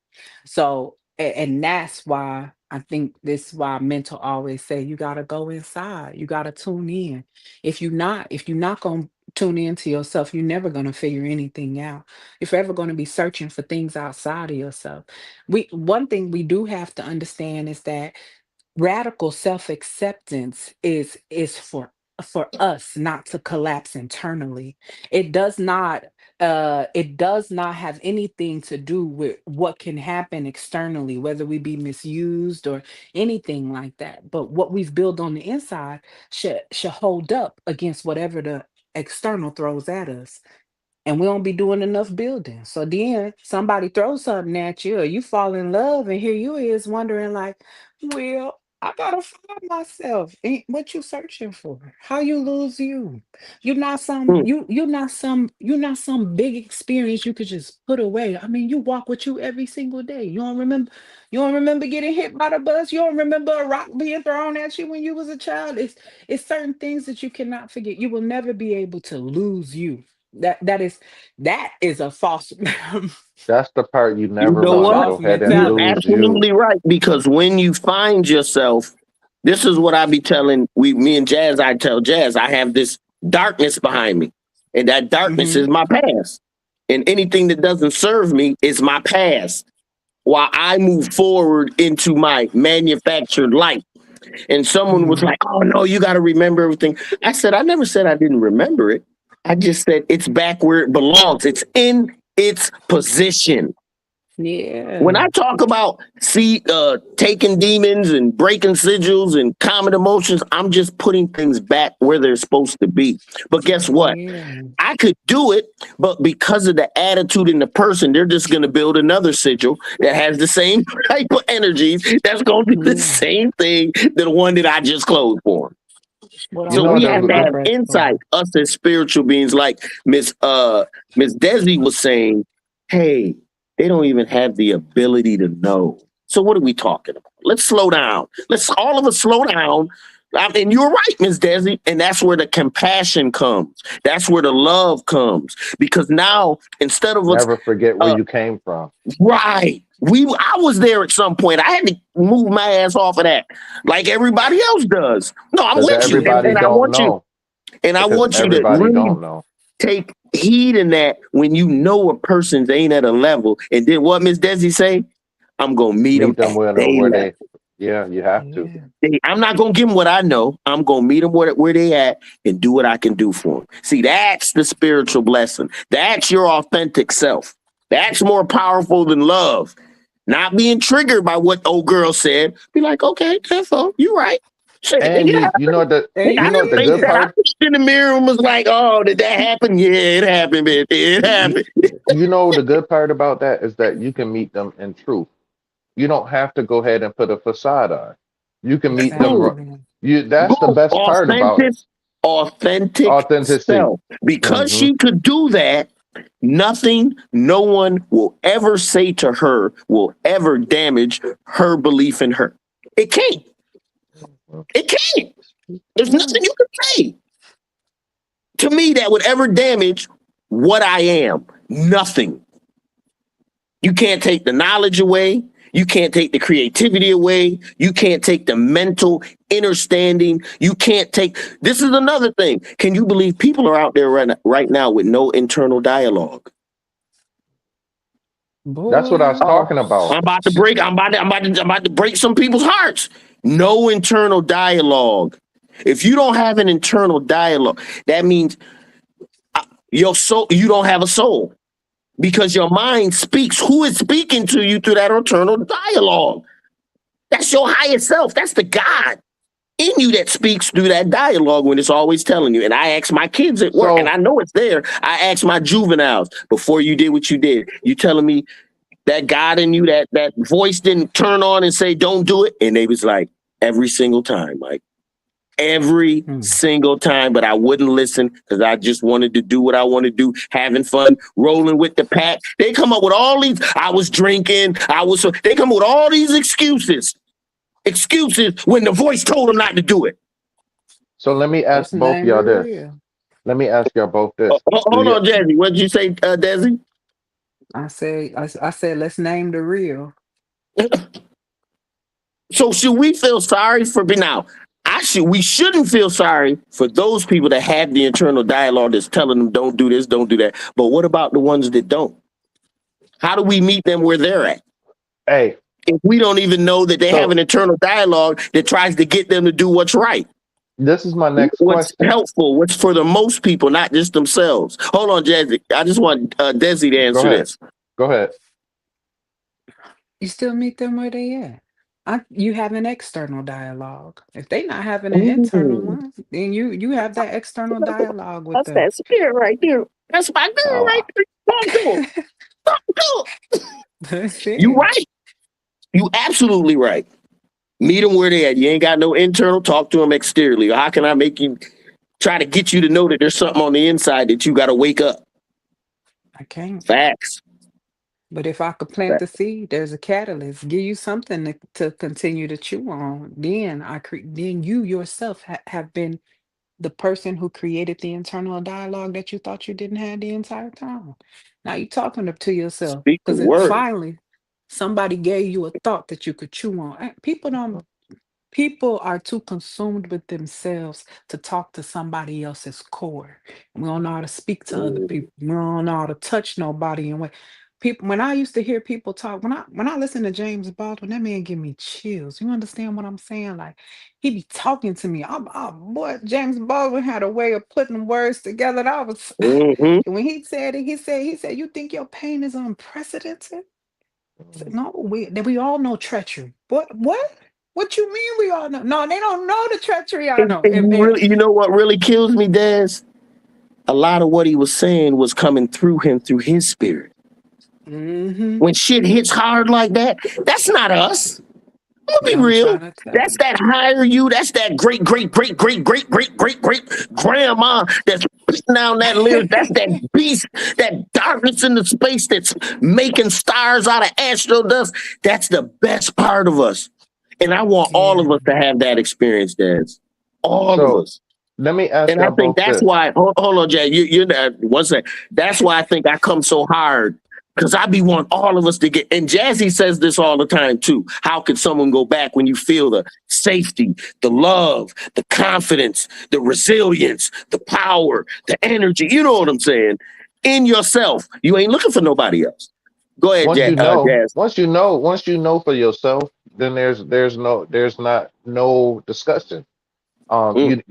So and that's why I think this is why Mental always say you got to go inside, you got to tune in. If you're not going to tune into yourself, you're never going to figure anything out. If you're ever going to be searching for things outside of yourself, we one thing we do have to understand is that radical self-acceptance is for us not to collapse internally. It does not have anything to do with what can happen externally, whether we be misused or anything like that, but what we've built on the inside should hold up against whatever the external throws at us. And we don't be doing enough building. So then somebody throws something at you, or you fall in love, and here you is wondering, like, well, I gotta find myself. What you searching for? How you lose you? You're not some big experience you could just put away. I mean, you walk with you every single day. You don't remember getting hit by the bus. You don't remember a rock being thrown at you when you was a child. It's certain things that you cannot forget. You will never be able to lose you. That is a false That's the part you You never it's know a want to what? false go ahead and You're mentality. lose you. absolutely right because when you find yourself, this is what I be telling me and Jazz. I tell Jazz I have this darkness behind me, and that darkness Hmm. is my past. And anything that doesn't serve me is my past. While I move forward into my manufactured life, and someone was Hmm. like, "Oh no, you got to remember everything." I said, "I never said I didn't remember it. I just said it's back where it belongs. It's in its position. When Yeah. I talk about taking demons and breaking sigils and common emotions, I'm just putting things back where they're supposed to be. But guess what? Yeah. I could do it, but because of the attitude in the person, they're just going to build another sigil that has the same type of energies that's going to do the Yeah. same thing that the one that I just closed for. What You So all know we these have to the have numbers insight, for? us as spiritual beings, like Miss Desi was saying, hey, they don't even have the ability to know. So what are we talking about? Let's slow down. Let's all of us slow down. And you're right, Miss Desi. And that's where the compassion comes. That's where the love comes. Because now, instead of us never forget where uh, you came from. right. I was there at some point. I had to move my ass off of that, like everybody else does. No, I'm Because with you, everybody and I don't want you, know. and I Because want you to everybody really don't know. take heed in that when you know a person's ain't at a level. And then what Miss Desi say? I'm gonna meet them Meet them at their where level. they, yeah, you have to. Yeah. I'm not gonna give them what I know. I'm gonna meet them where they at and do what I can do for them. See, that's the spiritual blessing. That's your authentic self. That's more powerful than love. Not being triggered by what old girl said. Be like, okay, careful, you right. Shit, And yeah, you know the And you I you know didn't the think good did. that. I part. looked in the mirror and was like, oh, did that happen? Yeah, it happened, man. It You, happened. you know the good part about that is that you can meet them in truth. You don't have to go ahead and put a facade on. You can meet them. Boom, Exactly. You that's the boom. best part about it. Authentic Authenticity. self. Because Hmm. she could do that, nothing, no one will ever say to her will ever damage her belief in her. It can't. It can't. There's Yeah. nothing you can say to me that would ever damage what I am. Nothing. You can't take the knowledge away. You can't take the creativity away. You can't take the mental understanding. You can't take. This is another thing. Can you believe people are out there right now with no internal dialogue? That's what I was Boy. Oh, talking about. I'm about to break. I'm about to break some people's hearts. No internal dialogue. If you don't have an internal dialogue, that means your soul. You don't have a soul because your mind speaks. Who is speaking to you through that internal dialogue? That's your higher self. That's the God in you that speaks through that dialogue when it's always telling you. And I ask my kids at work, and So I know it's there. I ask my juveniles before you did what you did. You telling me that God in you, that voice didn't turn on and say, don't do it. And they was like, every single time, like every Hmm. single time, but I wouldn't listen because I just wanted to do what I want to do, having fun, rolling with the pack. They come up with all these, I was drinking, they come up with all these excuses when the voice told them not to do it. let me ask Just both name the y'all this. real. Let me ask y'all both this. Do Hold you on, Jazzy. What did you say, Desi? I said, let's name the real. So should we feel sorry for now? We shouldn't feel sorry for those people that have the internal dialogue that's telling them don't do this, don't do that. But what about the ones that don't? How do we meet them where they're at? hey, If we don't even know that they have so an internal dialogue that tries to get them to do what's right, this is my next what's question. helpful, what's for the most people, not just themselves. Hold on, Jazzy. I just want Desi to Go answer ahead. this. Go ahead. You still meet them where they at. You have an external dialogue. If they not having an internal Ooh, one, then you have that external dialogue with that's them. that spirit right there. That's my girl right Oh, there. Talk to him. Talk to him. That's You it. right. You absolutely right. Meet them where they at. You ain't got no internal. Talk to them exteriorly. How can I make you try to get you to know that there's something on the inside that you got to wake up? I can't. Facts. But if I could plant the seed, there's a catalyst. Give you something to continue to chew on. Then you yourself have been the person who created the internal dialogue that you thought you didn't have the entire time. Now you're talking to yourself Speak the because it word. finally somebody gave you a thought that you could chew on. People are too consumed with themselves to talk to somebody else's core. We don't know how to speak to other Mm, people. We don't know how to touch nobody and people when I used to hear people talk, when I listen to James Baldwin, that man give me chills. You understand what I'm saying? Like he be talking to me. Boy, James Baldwin had a way of putting words together. That I was Hmm. when he said it, he said, you think your pain is unprecedented? I said, no, we all know treachery. What? What you mean we all know? No, they don't know the treachery I know. And you know what really kills me, Des? A lot of what he was saying was coming through him through his spirit. Mm-hmm. When shit hits hard like that, that's not us. I'm gonna be I'm real. trying to tell That's you. that higher you. That's that great grandma that's putting down that lyric. That's that beast, that darkness in the space that's making stars out of astro dust. That's the best part of us. And I want all Yeah. of us to have that experience, Des. All of So us. let me ask And I y'all think both that's this. why, hold on, Jay, you're not, one second. That's why I think I come so hard because I be want all of us to get, and Jazzy says this all the time too. How could someone go back when you feel the safety, the love, the confidence, the resilience, the power, the energy? You know what I'm saying? In yourself. You ain't looking for nobody else. Go ahead, Once you Jazz. once you know for yourself, then there's not no discussion. Mm.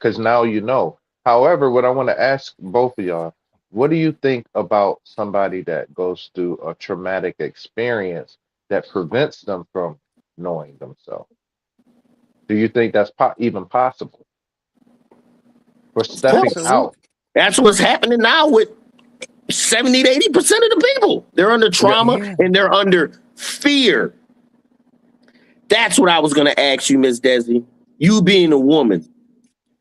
Because now you know. However, what I want to ask both of y'all, what do you think about somebody that goes through a traumatic experience that prevents them from knowing themselves? Do you think that's even possible for Of stepping course. out? Absolutely. That's what's happening now with 70 to 80% of the people. They're under Yeah. trauma Yeah. and they're under fear. That's what I was going to ask you, Miss Desi. You being a woman,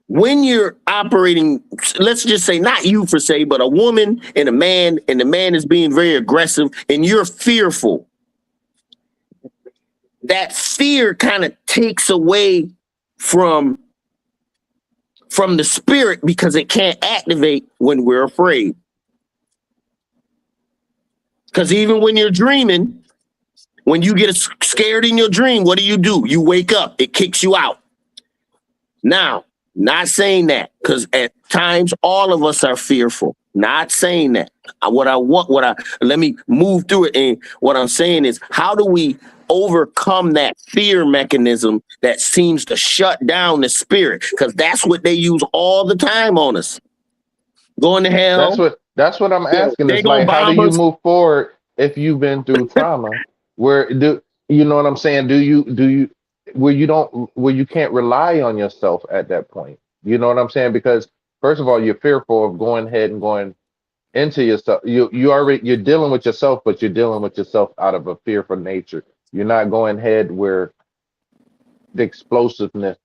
when you're operating, let's just say not you per se, but a woman and a man, and the man is being very aggressive and you're fearful, that fear kind of takes away from the spirit because it can't activate when we're afraid. Because even when you're dreaming, when you get scared in your dream, what do? You wake up, it kicks you out. Now, not saying that, because at times all of us are fearful. Not saying that. Let me move through it. And what I'm saying is, how do we overcome that fear mechanism that seems to shut down the spirit? Because that's what they use all the time on us. Going to hell, That's what I'm asking. they Is gonna like, how do bomb you us. move forward if you've been through trauma? Where do you know what I'm saying? Do you where you can't rely on yourself at that point? You know what I'm saying? Because first of all, you're fearful of going ahead and going into yourself. You're dealing with yourself, but you're dealing with yourself out of a fearful nature. You're not going ahead where the explosiveness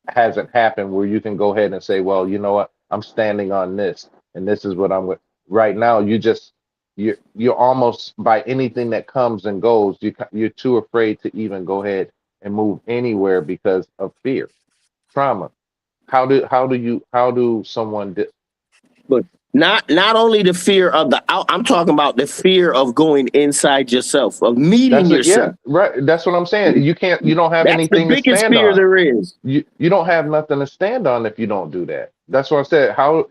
hasn't happened where you can go ahead and say, well, you know what, I'm standing on this, and this is what I'm with. Right now, you're almost by anything that comes and goes. You're too afraid to even go ahead and move anywhere because of fear, trauma. How do someone But not only the fear of the out, I'm talking about the fear of going inside yourself, of meeting that's it, yeah, yourself. right, that's what I'm saying. You don't have That's the anything to biggest stand fear on. there is. You don't have nothing to stand on if you don't do that. That's what I said. How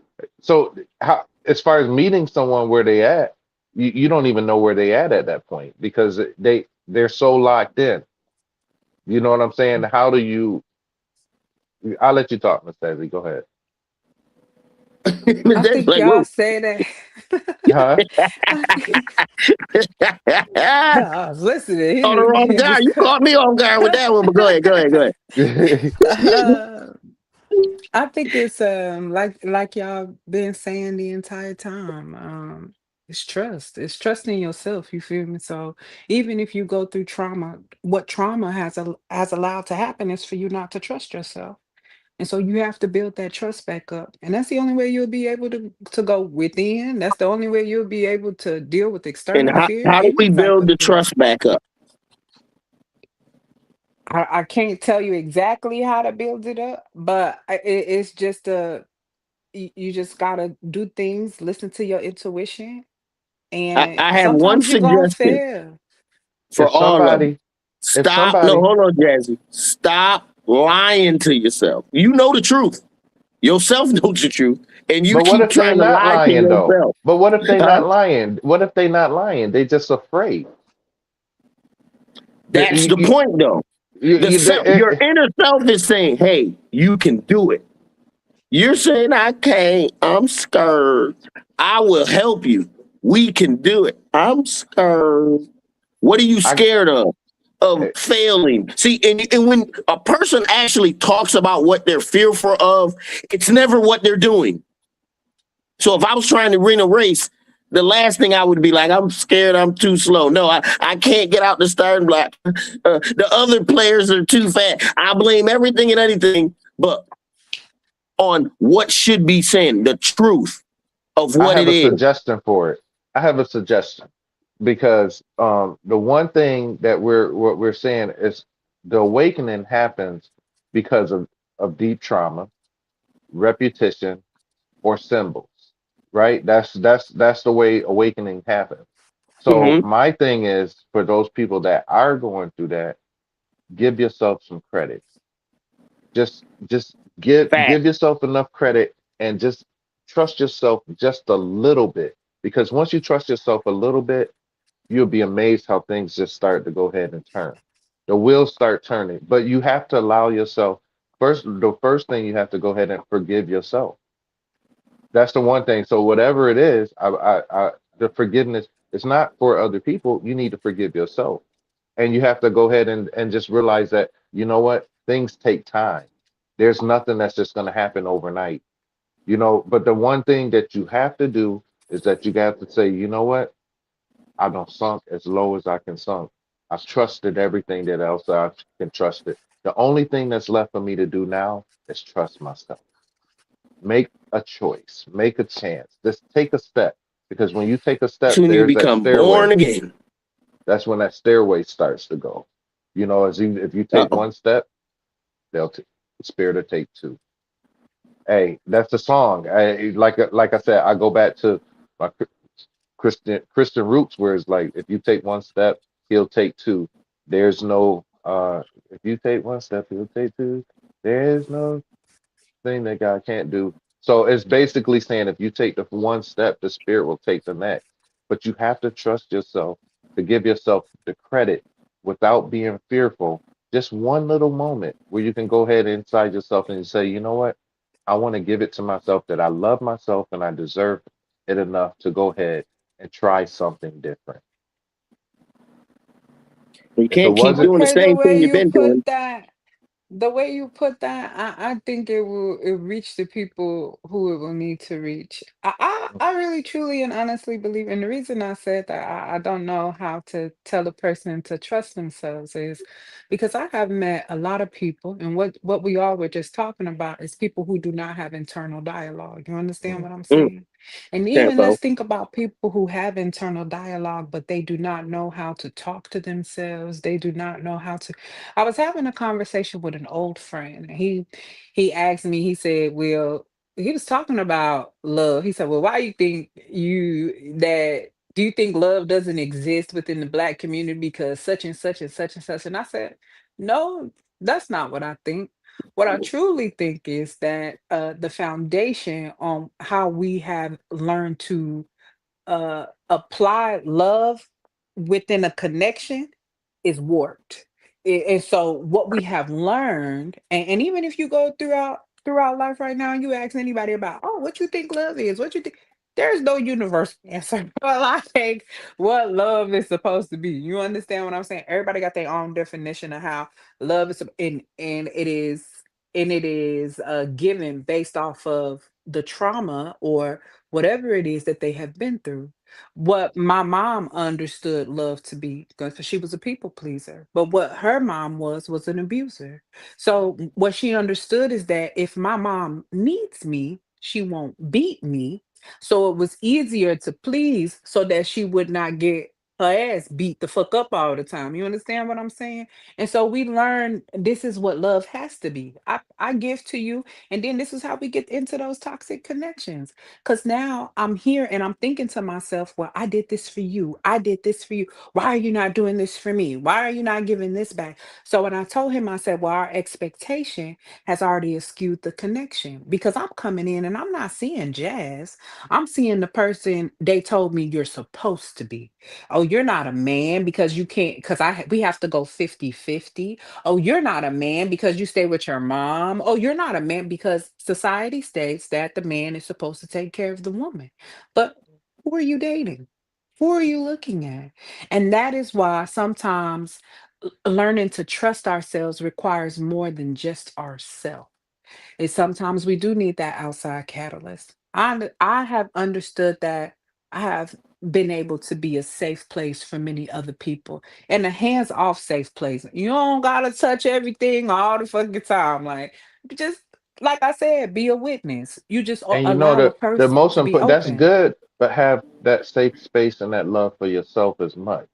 as far as meeting someone where they at, you don't even know where they at that point because they're so locked in. You know what I'm saying? How do you? I'll let you talk, Miss Stazzy. Go ahead. I That's think like, y'all whoa. say that. Huh? I think On I was listening. the wrong He guy. just You cut. caught me on guard with that one, but go ahead. Uh, I think it's like y'all been saying the entire time. It's trust. It's trust in yourself. You feel me? So even if you go through trauma, what trauma has allowed to happen is for you not to trust yourself. And so you have to build that trust back up. And that's the only way you'll be able to go within. That's the only way you'll be able to deal with And external fear, how do we any type build of the fear. trust back up? I can't tell you exactly how to build it up, but it's just you just gotta do things, listen to your intuition, and I have one sometimes you're gonna suggestion fail. for if all of them. somebody, if No, somebody, hold on, Jazzy. Stop lying to yourself. You know the truth. Yourself knows the truth, and you But what keep if they trying to not lie to lying though? yourself. But what if they Huh? not lying? What if they not lying? They just afraid. The- That's the point, though. The self, your inner self is saying, "Hey, you can do it." You're saying, "I can't. I'm scared." I will help you. We can do it. I'm scared. What are you I scared of? Of eh, failing. See, and when a person actually talks about what they're fearful of, it's never what they're doing. So if I was trying to win a race, the last thing I would be like, I'm scared, I'm too slow. No, I can't get out the starting block. The other players are too fast. I blame everything and anything but on what should be said, the truth of I what have it a is. suggestion for it. I have a suggestion because the one thing that what we're saying is the awakening happens because of deep trauma, repetition, or symbols, right? That's the way awakening happens. So Mm-hmm. my thing is for those people that are going through that, give yourself some credit. Just Fact. give yourself enough credit and just trust yourself just a little bit. Because once you trust yourself a little bit, you'll be amazed how things just start to go ahead and turn. The wheels start turning, but you have to allow yourself first. The first thing you have to go ahead and forgive yourself. That's the one thing. So whatever it is, the forgiveness, it's not for other people. You need to forgive yourself, and you have to go ahead and just realize that you know what, things take time. There's nothing that's just going to happen overnight, you know. But the one thing that you have to do is that you have to say, you know what, I don't sunk as low as I can sunk. I've trusted everything that else I can trust it. The only thing that's left for me to do now is trust myself. Make a choice, make a chance, just take a step. Because when you take a That's step, when you there's that become born stairway. again. That's when that stairway starts to go. You know, if you take Uh-oh. one step, they'll the spirit will take two. Hey, that's the song. Like I said, I go back to my Christian roots, where it's like if you take one step, he'll take two. There's no if you take one step, he'll take two. There's no thing that God can't do. So it's basically saying if you take the one step, the spirit will take the next. But you have to trust yourself to give yourself the credit without being fearful. Just one little moment where you can go ahead inside yourself and say, you know what? I want to give it to myself that I love myself and I deserve it enough to go ahead and try something different. You If it can't keep wasn't, doing the Okay, the same thing way you've you been put doing. that, the way you put that, I think it reach the people who it will need to reach. I really truly and honestly believe, and the reason I said that I don't know how to tell a person to trust themselves is because I have met a lot of people, and what we all were just talking about is people who do not have internal dialogue. You understand mm, what I'm Mm, saying? And even Campo. let's think about people who have internal dialogue, but they do not know how to talk to themselves. They do not know how to I was having a conversation with an old friend. He asked me, he said, "Well, he was talking about love." He said, "Well, why you think you that do you think love doesn't exist within the black community because such and such and such and such?" And I said, "No, that's not what I think. What I truly think is that the foundation on how we have learned to apply love within a connection is warped. And so what we have learned, and even if you go throughout life right now, and you ask anybody about, oh, what you think love is, what you think, there's no universal answer. Well, I think what love is supposed to be. You understand what I'm saying? Everybody got their own definition of how love is, and it is given based off of the trauma or whatever it is that they have been through. What my mom understood love to be, because she was a people pleaser, but what her mom was an abuser. So what she understood is that if my mom needs me, she won't beat me. So it was easier to please so that she would not get her ass beat the fuck up all the time. You understand what I'm saying? And so we learn this is what love has to be. I give to you, and then this is how we get into those toxic connections. Because now I'm here and I'm thinking to myself, well, I did this for you. I did this for you. Why are you not doing this for me? Why are you not giving this back? So when I told him, I said, well, our expectation has already skewed the connection because I'm coming in and I'm not seeing Jazz. I'm seeing the person they told me you're supposed to be. Oh, you're not a man because you can't, because we have to go 50-50. Oh, you're not a man because you stay with your mom. Oh, you're not a man because society states that the man is supposed to take care of the woman. But who are you dating? Who are you looking at? And that is why sometimes learning to trust ourselves requires more than just ourselves. And sometimes we do need that outside catalyst. I have understood that I have been able to be a safe place for many other people and a hands-off safe place. You don't gotta touch everything all the fucking time. Like just like I said, be a witness. You just And you know allow a the person most to be important, that's open. good, but have that safe space and that love for yourself as much.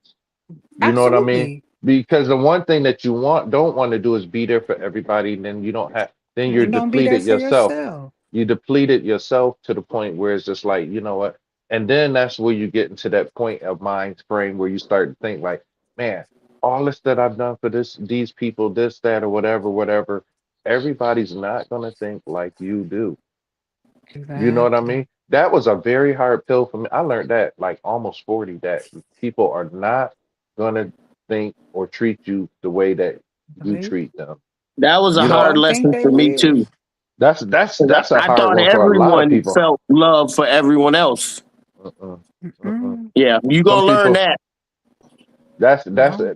You know what I mean? Absolutely. Because the one thing that you don't want to do is be there for everybody, and then you don't have, then you're And don't be there depleted for yourself. yourself. You depleted yourself to the point where it's just like, you know what? And then that's where you get into that point of mind frame where you start to think like, man, all this that I've done for these people, this, that, or whatever, whatever, everybody's not gonna think like you do. You know what I Exactly. mean? That was a very hard pill for me. I learned that like almost 40, that people are not gonna think or treat you the way that you See? treat them. That was a You You know, hard don't think lesson they for me will. too. that's a I hard thought one for a lot of everyone people. felt love for everyone else. Mm-mm, mm-mm. Mm-mm. Yeah, you Some gonna learn people, that. No.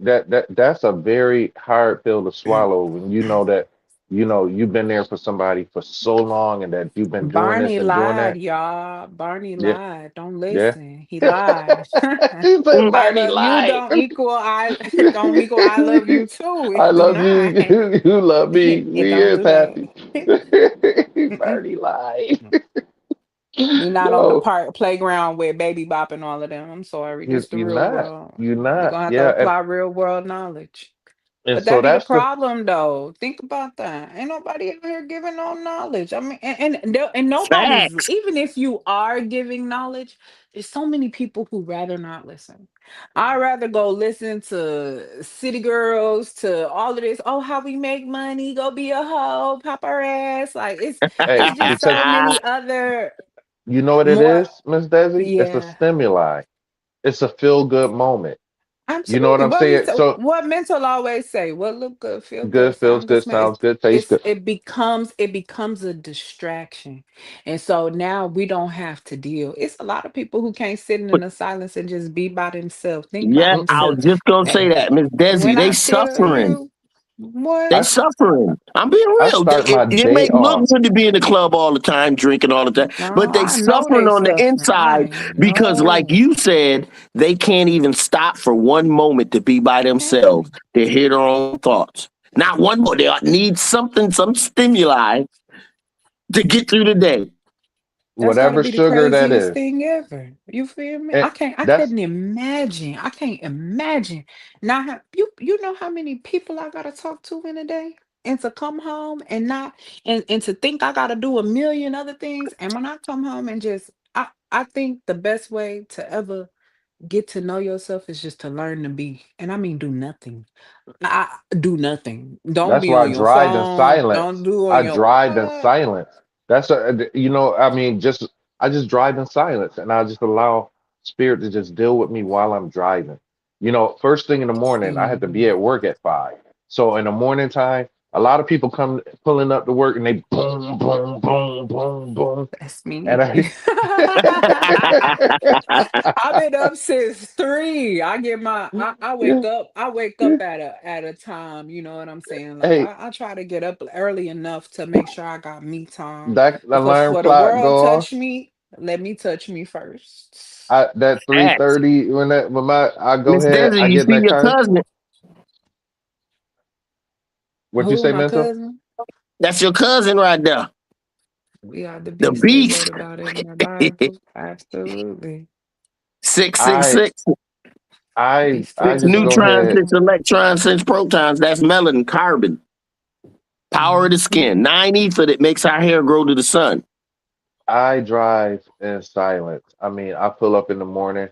that's a very hard pill to swallow when you know that, you know, you've been there for somebody for so long and that you've been doing this Barney and doing lied, that. y'all. Barney Yeah, lied. Don't yeah. listen. He lied. He said Mm. I Barney love you lied. don't equal I don't equal I love you too. I It do love you. not. You love me. It We don't is do that. happy. Mm-mm. Barney lied. We not on the Yo, park playground with baby bop and all of them. I'm sorry. This the you're real not. world. You're We're not. gonna have to Yeah, apply real world knowledge. and But so that be the that's the problem, though. Think about that. Ain't nobody out here giving no knowledge. I mean, and nobody's Facts. even if you are giving knowledge, there's so many people who rather not listen. I'd rather go listen to City Girls, to all of this. Oh, how we make money? Go be a hoe, pop our ass. Like hey, it's just because so many other you know what it more. is, Miss Desi? It's a Yeah. stimuli. It's a feel good moment. You know what Absolutely. I'm saying? So What mental always say? What look good, feel good, good feels sound good, good, smell. sounds good, tastes good. It becomes a distraction, and so now we don't have to deal. It's a lot of people who can't sit in But the silence and just be by themselves, think by yeah, I Mm-mm. was themselves. just gonna say And that, Miss Desi. when They I tell suffering. you, what They I suffering. I'm being I real. start my It day may look off. good to be in the club all the time, drinking all the time, no, but they I know suffering they on the suffering. inside I because, like know. you said, they can't even stop for one moment to be by themselves. Hey, They hear their own thoughts. Not one more. They need something, some stimuli to get through the day. that's got to Whatever be the sugar that craziest is. thing ever. You feel me? And I that's couldn't imagine. I can't imagine. Now you know how many people I gotta talk to in a day? And to come home and not and to think I gotta do a million other things. And when I come home and just I think the best way to ever get to know yourself is just to learn to be, and I mean do nothing. Do nothing. Don't That's be why I on your drive in phone. Don't silence. do on I your drive in what? silence. That's a, you know, I mean, just I just drive in silence and I just allow spirit to just deal with me while I'm driving. You know, first thing in the morning, I had to be See, at work at 5. So in the morning time, a lot of people come pulling up to work and they boom, boom, boom, boom, boom. that's And me. I I've been up since 3. I get my I wake up at a time, you know what I'm saying? Like hey, I try to get up early enough to make sure I got me time. that Because alarm for the clock world go off. touch me, let me touch me first. That Facts. 3:30 when my I go Miss ahead, Desi, I you get in see that your car. cousin. What you Who, say, my mental? cousin? That's your cousin right there. We are the The beast they beast. wrote about in the Bible. Absolutely. Six six I six. Be I Six still just and go know neutrons, that ahead. six I'm electrons, six protons. That's melanin, carbon. Power of the Mhm. skin. 9 ether that makes our hair grow to the sun. I drive in silence. I mean, I pull up in the morning.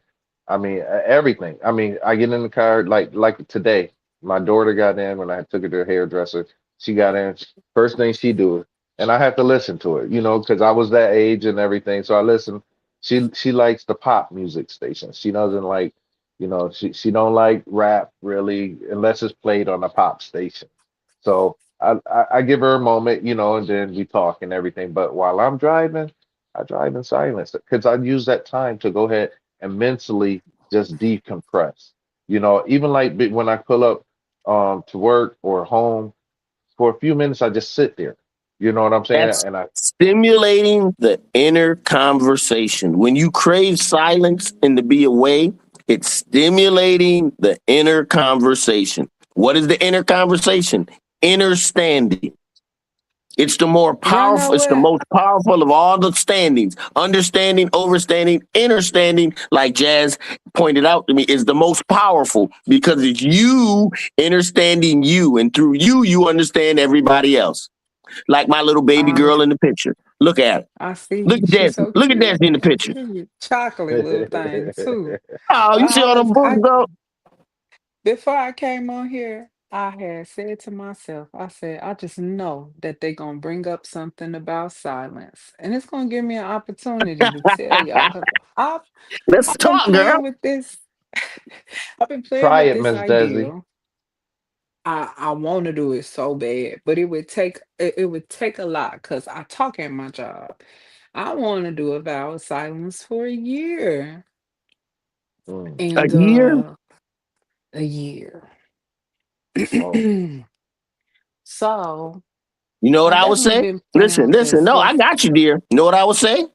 I mean, everything. I mean, I get in the car like today. My daughter got in when I took her to the hairdresser. She got in. First thing she do, and I have to listen to it, because I was that age and everything. So I listen. She likes the pop music station. She doesn't like, she don't like rap really unless it's played on a pop station. So I give her a moment, and then we talk and everything. But while I'm driving. I drive in silence because I use that time to go ahead and mentally just decompress. Even like when I pull up to work or home for a few minutes, I just sit there. You know what I'm saying? That's And I stimulating the inner conversation. When you crave silence and to be away, it's stimulating the inner conversation. What is the inner conversation? Inner standing. It's the more Y'all know powerful, it's the what? most powerful of all the standings. Understanding, overstanding, understanding, like Jazz pointed out to me, is the most powerful because it's you understanding you. And through you, you understand everybody else. Like my little baby Um, girl in the picture. Look at her. I see. Look at She's Desi. so Look at cute. Desi in the picture. Cute. Chocolate little thing too. Oh, you see I all was them books I go? before I came on here, I had said to myself, I said, I just know that they're gonna bring up something about silence. And it's gonna give me an opportunity to tell y'all because I've Let's I've been talk, girl. playing with this. I've been playing try with it, this Miss Desi. ideal. I want to do it so bad, but it would take a lot because I talk at my job. I want to do a vow of silence for a year Mm, A and year? a year. whoa. So You know what I've I would definitely say? been playing Listen, with listen. this. No, I Yes. got you, dear. You know what I would say?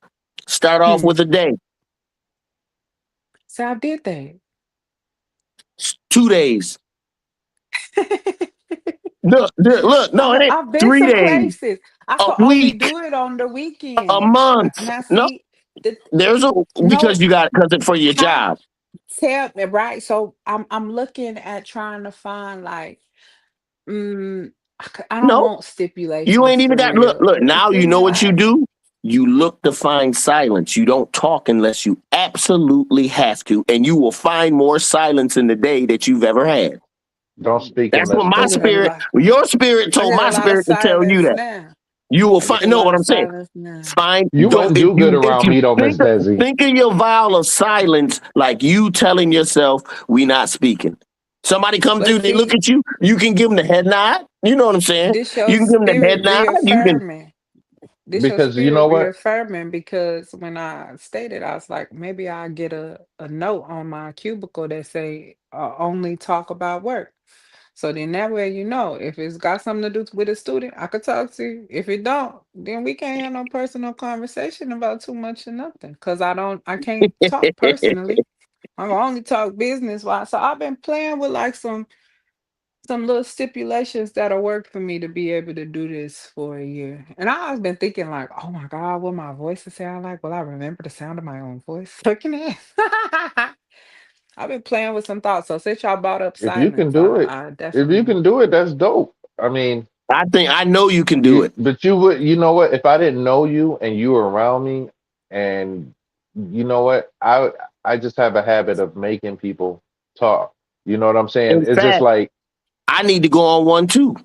Start off Hmm. with a day. So I did that. 2 days. Look. No, it ain't I've been 3 days. places. I A could only week. do it on the A weekends. month. Now No, see, the there's a because no, you got because it's for your how job. tell me right. So I'm looking at trying to find like I don't No, want you stipulations ain't even for got real. look. You Now feel you know me? what you Like do. You look to find silence. You don't talk unless you absolutely have to, and you will find more silence in the day that you've ever had. Don't speak That's what unless my I get a spoken. spirit, lot. your spirit I told get a my lot of spirit to tell you silence that. now. You will I get find a know lot what of I'm saying. silence now. Find You go wouldn't if do good you around me though, Miss Desi. think of your vow of silence like you telling yourself we not speaking. Somebody come But through, they look see, at you, you can give them the head nod. You know what I'm saying? this your You can give them the head spirit nod. You can reaffirming. This your Because you know spirit what? reaffirming because when I stated, I was like, maybe I get a note on my cubicle that say only talk about work. So then that way you know if it's got something to do with a student, I could talk to you. If it don't, then we can't have no personal conversation about too much or nothing. Cause I can't talk personally. I can only talk business wise. So I've been playing with like some little stipulations that'll work for me to be able to do this for a year. And I've been thinking like, oh my God, what my voice will sound like? Will I remember the sound of my own voice? Looking at I've been playing with some thoughts. So since y'all brought up If you can silence, do it, I if you definitely can do it, that's dope. I mean, I think I know you can do you it. but you would, you know what? If I didn't know you and you were around me, and you know what, I just have a habit of making people talk. You know what I'm saying? In It's just fact, like I need to go on one too.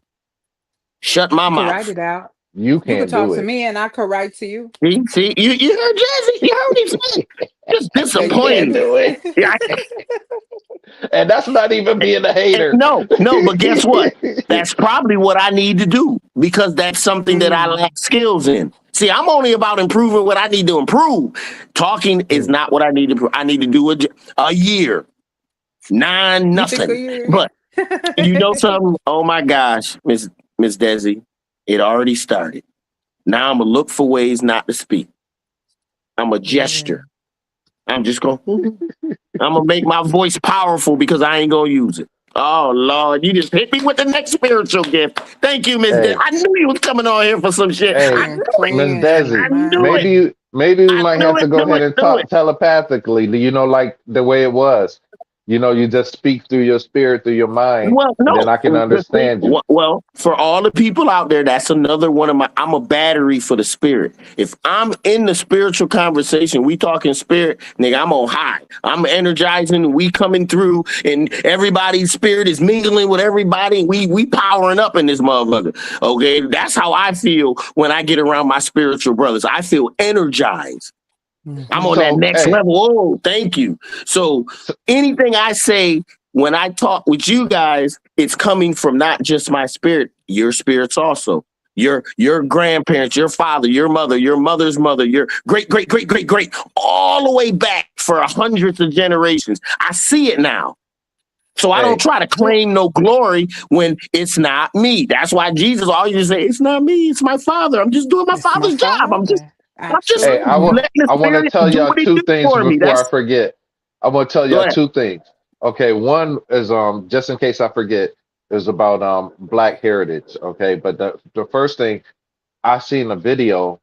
Shut my I could write mouth. it out. you You could can't talk do to it. me and I could write to you. See, you heard Jazzy. You heard what he said. Just No, you Can't disappointing. can't. do it. Yeah, And that's not even being a hater. no, but guess what? That's probably what I need to do because that's something that I Mm. lack skills in. See, I'm only about improving what I need to improve. Talking is Mm, not what I need to. I need to do a year, nine You think a nothing. year? But you know something? Oh my gosh, Miss Desi, it already started. Now I'm gonna look for ways not to speak. I'm a Yeah. gesture. I'm just going. I'm gonna make my voice powerful because I ain't gonna use it. Oh Lord, you just hit me with the next spiritual gift. Thank you, Miss. hey, I knew you was coming on here for some shit. hey, I Been knew it. Miss playing in my I Desi, knew it. mind. maybe we I might knew have it. to go Knew ahead it. and Knew it. talk telepathically, like the way it was. you just speak through your spirit, through your mind, Well, and then no. I can The thing, understand you. well, for all the people out there, that's another one of my. I'm a battery for the spirit. If I'm in the spiritual conversation, we talking spirit, nigga. I'm on high. I'm energizing. We coming through, and everybody's spirit is mingling with everybody. We powering up in this motherfucker. Okay, that's how I feel when I get around my spiritual brothers. I feel energized. I'm on that So, next hey, level. Oh, thank you. So anything I say when I talk with you guys, it's coming from not just my spirit, your spirits also. Your grandparents, your father, your mother's mother, your great, all the way back for hundreds of generations. I see it now. So I don't hey, try to claim no glory when it's not me. That's why Jesus always say, it's not me, it's my father. I'm just doing my It's my father's job. father. I'm just hey, Absolutely. letting the I want to spirit tell do y'all what it two do things for me. before I That's forget. I want to tell go y'all ahead. two things. Okay, one is just in case I forget, is about Black heritage. Okay, but the first thing I seen a video.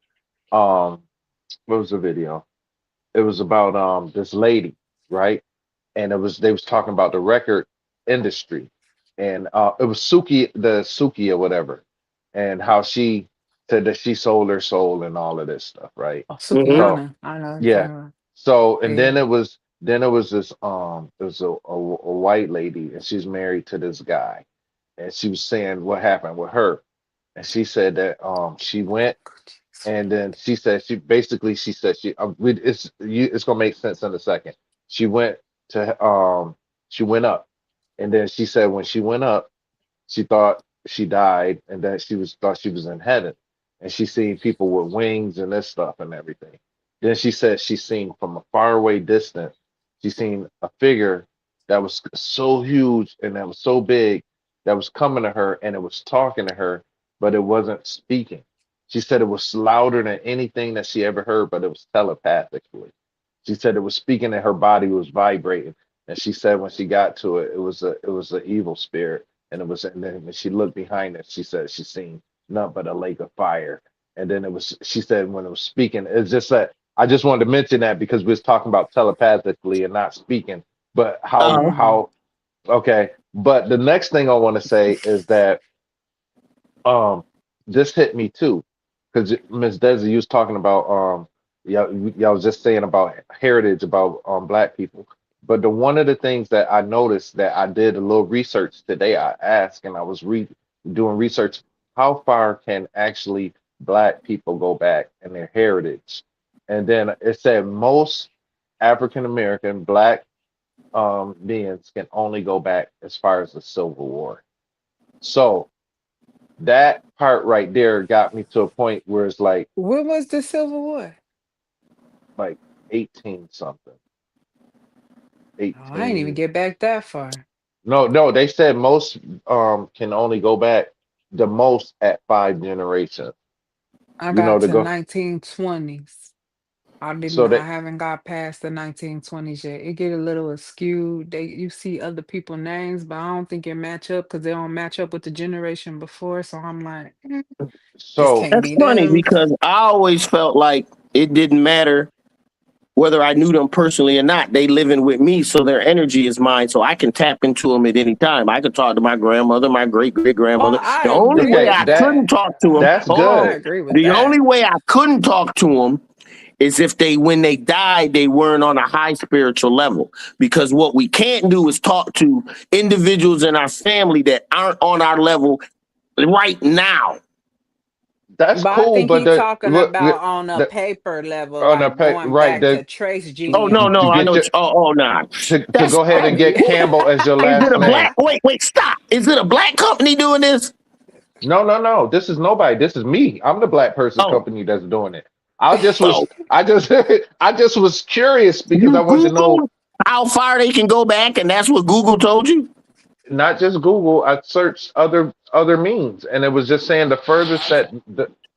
Um, what was the video? It was about this lady, right? And they was talking about the record industry, and it was Suki or whatever, and how she said that she sold her soul and all of this stuff, right? Oh, Hmm. So Sukiana. I know what you're yeah, talking about. so and Yeah. then it was this it was a white lady, and she's married to this guy, and she was saying what happened with her, and she said that she went, and then she said it's gonna make sense in a second. She went she went up, and then she said when she went up, she thought she died, and then thought she was in heaven, and she seen people with wings and this stuff and everything. Then she said she seen from a faraway distance, she seen a figure that was so huge and that was so big that was coming to her, and it was talking to her, but it wasn't speaking. She said it was louder than anything that she ever heard, but it was telepathically. She said it was speaking and her body was vibrating. And she said when she got to it, it was an evil spirit, and then when she looked behind it, she said she seen nothing but a lake of fire. And then she said when it was speaking, it's just that I just wanted to mention that because we was talking about telepathically and not speaking, but how Uh, Mm. how okay. But the next thing I want to say is that um this hit me too, because Miss Desi, you was talking about y'all was just saying about heritage about Black people. But one of the things that I noticed that I did a little research today, I asked and I was doing research, how far can actually Black people go back in their heritage? And then it said most African American Black beings can only go back as far as the Civil War. So that part right there got me to a point where it's When was the Civil War? like 18 something, Oh, I didn't even 18. get back that far. No, they said most can only go back the most at 5 generations. I You know, got to to go 1920s. so I that haven't got past the 1920s yet. It get a little askew. You see other people names, but I don't think it match up because they don't match up with the generation before. So I'm like, this so can't that's be funny them. because I always felt like it didn't matter whether I knew them personally or not. They living with me, so their energy is mine, so I can tap into them at any time. I could talk to my grandmother, my great Oh, grandmother. I The only agree way okay, with I that couldn't that. talk to them, that's hold I on. good. agree with The only that. way I couldn't talk to them is if when they died, they weren't on a high spiritual level. Because what we can't do is talk to individuals in our family that aren't on our level right now. That's But I cool, think but he talking look about on a the paper level, on the like pay, going right back the to trace Oh no, genes. to no, I get know. your Oh, nah. to That's go ahead I and be get Campbell as your is it last a name. black? Wait, stop. Is it a black company doing this? No. This is nobody. This is me. I'm the Black person Oh, company that's doing it. I just was, oh, I just, I just was curious because I you wanted to know, Google how far they can go back, and that's what Google told you. not just Google. I searched other means, and it was just saying the furthest that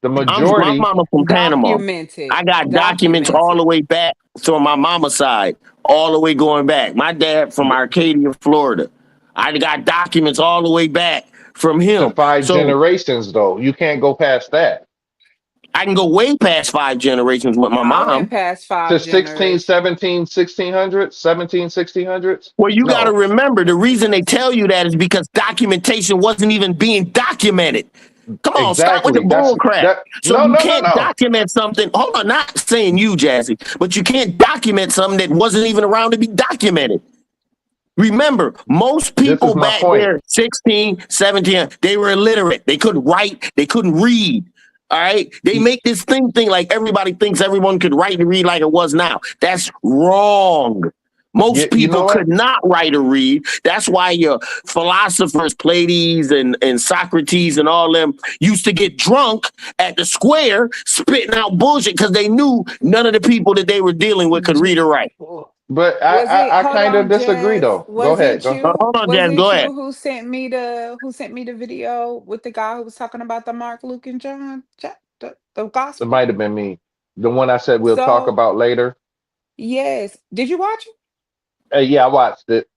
the My majority. mama from Panama. documented, I got documents all the documented. way back from my mama's side, all the way going back. My dad from Arcadia, Florida. I got documents all the way back from To him. five So generations, though, you can't go past that. I can go way past 5 generations with my I mom. went past To 5 16, generations. 17, 1600s, 17, 1600s? Well, you got to No, remember the reason they tell you that is because documentation wasn't even being documented. Come on, stop with the exactly. That's bull crap. that. So No, you no, no, can't no. document something. Hold on, not saying you, Jazzy, but you can't document something that wasn't even around to be documented. Remember, most This is people my back point. there, 16, 17, they were illiterate. They couldn't write, they couldn't read. All right. They make this thing like everybody thinks everyone could write and read like it was now. That's wrong. Most You know people what? could not write or read. That's why your philosophers, Pleiades and Socrates and all them used to get drunk at the square spitting out bullshit because they knew none of the people that they were dealing with could read or write. But Was it? I Hold kind of on, disagree Jazz. though. Go Was ahead. it Go. you? Hold on, Was Jazz. it Go you ahead. who sent me the video with the guy who was talking about the Mark, Luke, and John, the It gospel? might have been me. The one I said we'll talk So about later. yes, did you watch it? Yeah, I watched it.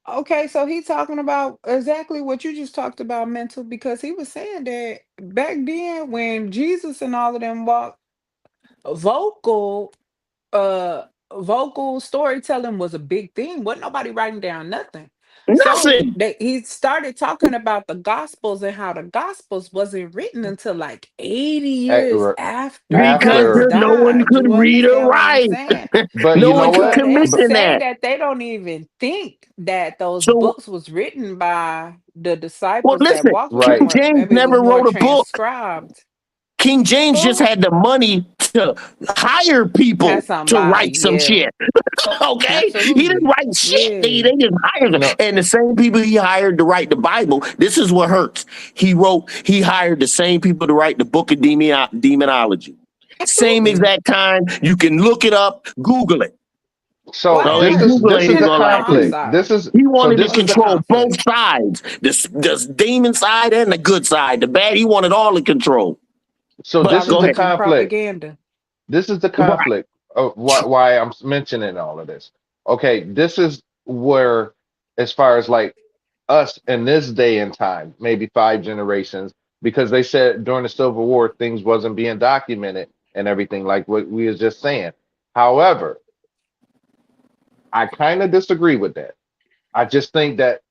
Okay, so he talking about exactly what you just talked about, mental, because he was saying that back then when Jesus and all of them walked, vocal uh vocal storytelling was a big thing. Wasn't nobody writing down nothing. So Nothing. he started talking about the gospels and how the gospels wasn't written until like 80 years At- after Because Christ After, no one died. could You read or understand what I'm write. saying? but No you know one could what? So they commission say that. that they don't even think that those So, books was written by the well, disciples that listen, walked with King them, Right. or James maybe it was never more wrote a book. transcribed. King James just Who had the money to hire had people to somebody? write some Yeah, shit. Okay? He didn't absolutely. write shit. They Yeah. just hired them. No. And the same people he hired to write the Bible, this is what hurts. He hired the same people to write the book of demonology. Same Absolutely. exact time. You can look it up, Google it. So Why No, am they I? Google this ain't is even the gonna lie Oh, to I'm you. conflict. sorry. He wanted to This is What's the the control both conflict? sides, the demon side and the good side. The bad, he wanted all in control. so But By this is go the ahead. religion conflict. propaganda. This is the Right. conflict of why I'm mentioning all of this. Okay, this is where, as far as like us in this day and time, maybe 5 generations, because they said during the Civil War things wasn't being documented and everything, like what we was just saying. However, I kind of disagree with that. I just think that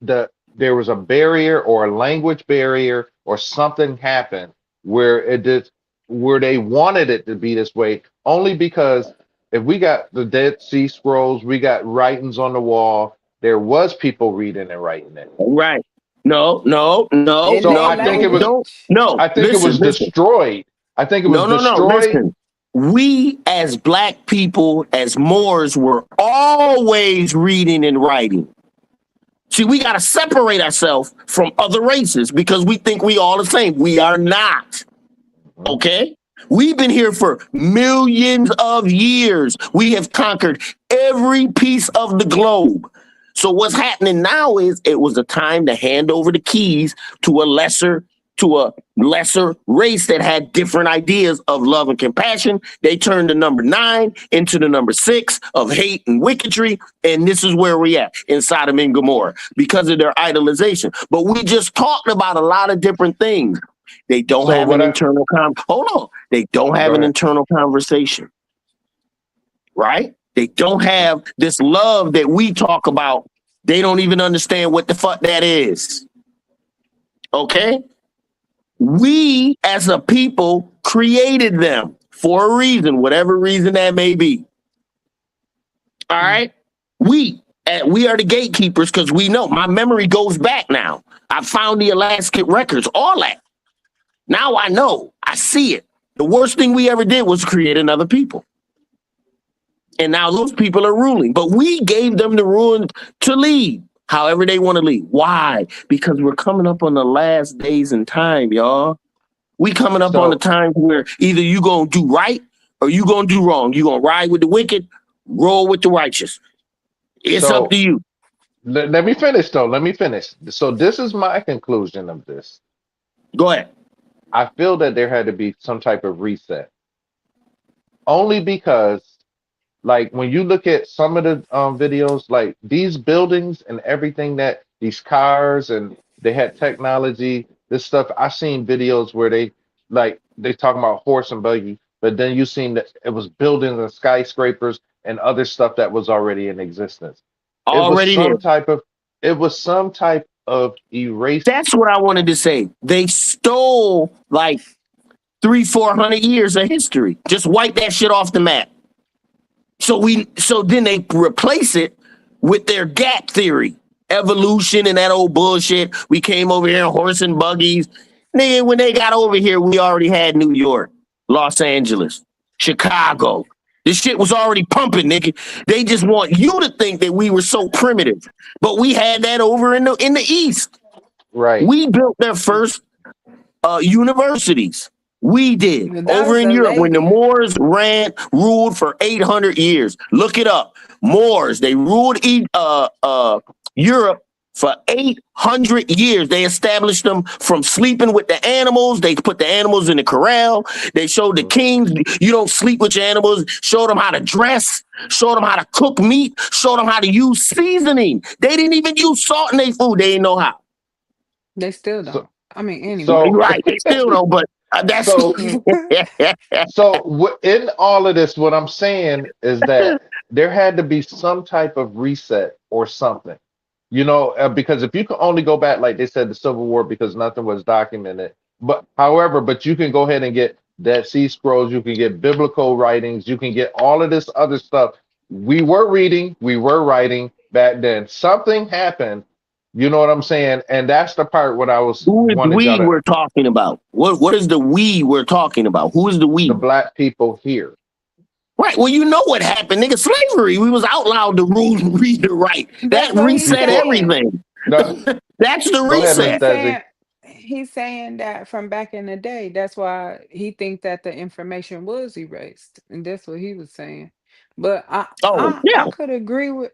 there was a barrier or a language barrier or something happened where it did where they wanted it to be this way only because if we got the Dead Sea Scrolls, we got writings on the wall, there was people reading and writing it. Right. No, no, no, In So their no, I think it don't, was don't, language. no. I think it Listen, was listen. destroyed. I think it was No, no, no. destroyed. Listen. We as black people, as Moors, were always reading and writing. See, we got to separate ourselves from other races because we think we all the same. We are not. Okay? We've been here for millions of years. We have conquered every piece of the globe. So what's happening now is it was a time to hand over the keys to a lesser race that had different ideas of love and compassion. They turned the number 9 into the number 6 of hate and wickedry. And this is where we at in Sodom and Gomorrah because of their idolization. But we just talked about a lot of different things. They don't So have what an internal hold on. They don't have go an ahead. internal conversation. Right? They don't have this love that we talk about. They don't even understand what the fuck that is. Okay? We as a people created them for a reason, whatever reason that may be. All right? We are the gatekeepers because we know. My memory goes back now. I found the Alaskan records, all that. Now I know. I see it. The worst thing we ever did was create another people. And now those people are ruling. But we gave them the rule to lead however they want to lead. Why? Because we're coming up on the last days in time, y'all. We coming up on the So time where either you going to do right or you going to do wrong. You going to ride with the wicked, roll with the righteous. It's up so to you. let me finish though. Let me finish. So this is my conclusion of this. Go ahead. I feel that there had to be some type of reset. Only because, like, when you look at some of the videos, like these buildings and everything that these cars and they had technology, this stuff, I've seen videos where they like they talking about horse and buggy, but then you seen that it was buildings and skyscrapers and other stuff that was already in existence. It was Already there. some type of erase. That's what I wanted to say. They stole like 300-400 years of history. Just wipe that shit off the map. So then they replace it with their gap theory, evolution and that old bullshit. We came over here in horse and buggies. Nigga, when they got over here, we already had New York, Los Angeles, Chicago. This shit was already pumping, nigga. They just want you to think that we were so primitive, but we had that over in the East. Right. We built their first universities. We did But that over was in a Europe when the lady. Moors ruled for 800 years. Look it up. Moors, they ruled Europe for 800 years. They established them from sleeping with the animals. They put the animals in the corral. They showed the kings, you don't sleep with your animals. Showed them how to dress. Showed them how to cook meat. Showed them how to use seasoning. They didn't even use salt in their food. They didn't know how. They still don't. So, I mean, anyway. so Right. They still don't, but that's so in all of this, what I'm saying is that there had to be some type of reset or something, because if you can only go back, like they said, the Civil War, because nothing was documented. But you can go ahead and get Dead Sea Scrolls, you can get biblical writings, you can get all of this other stuff. We were reading, we were writing back then. Something happened. You know what I'm saying? And that's the part what I was who is wanted we y'all to, we're talking about? What is the we we're talking about? Who is the we? the black people here. Right. Well, you know what happened, nigga. Slavery. We was outlawed to rule, read, and write. That That's what he's reset saying. everything. No, That's the go ahead, Miss reset. Desi. He's saying that from back in the day. That's why he think that the information was erased, and that's what he was saying. But Oh, I yeah. could agree with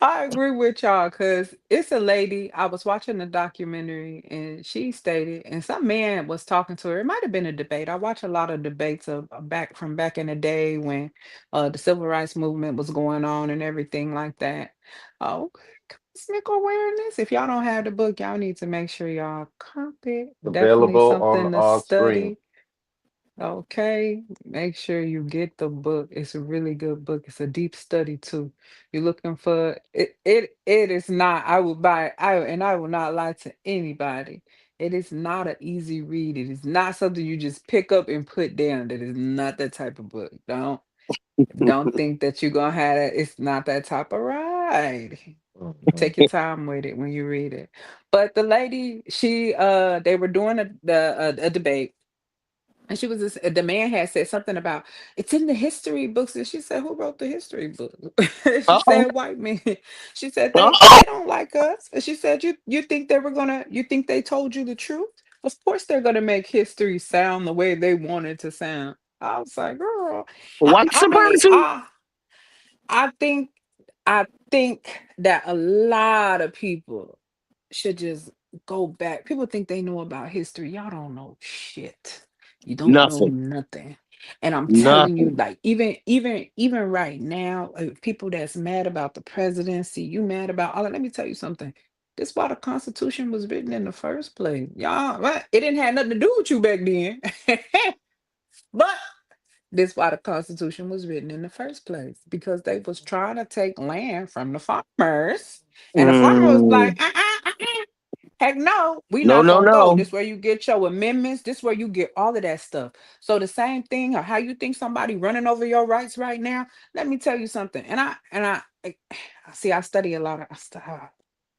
I agree with y'all because it's a lady. I was watching a documentary and she stated, and some man was talking to her. It might have been a debate. I watch a lot of debates of back in the day when the civil rights movement was going on and everything like that. Oh, cosmic awareness. If y'all don't have the book, y'all need to make sure y'all cop it. Definitely Available on something to all screens. study. Okay, make sure you get the book. It's a really good book. It's a deep study too. You're looking for it. It is not. I will buy. I will not lie to anybody. It is not an easy read. It is not something you just pick up and put down. That is not that type of book. Don't think that you're gonna have it. It's not that type of ride. Mhm. Take your time with it when you read it. But the lady, they were doing a debate and she was just, the man had said something about it's in the history books, and she said, "Who wrote the history book?" She Uh-oh. said, "White men." She said, Uh-oh. they don't like us." And she said, "You think you think they told you the truth? Of course they're gonna make history sound the way they want it to sound." I was like, "Girl, White I mean, supremacy? I think I think that a lot of people should just go back. People think they know about history. Y'all don't know shit. You don't know Nothing. nothing. And I'm telling you, Nothing. like even right now, people that's mad about the presidency, you mad about all that. Let me tell you something. This why the Constitution was written in the first place. Y'all, what? It didn't have nothing to do with you back then. But this why the Constitution was written in the first place because they was trying to take land from the farmers, and the farmer was like, Mm, heck no, we no, not no, gonna go. no. This where you get your amendments. This where you get all of that stuff. So the same thing, or how you think somebody running over your rights right now? Let me tell you something. I see. I study a lot of.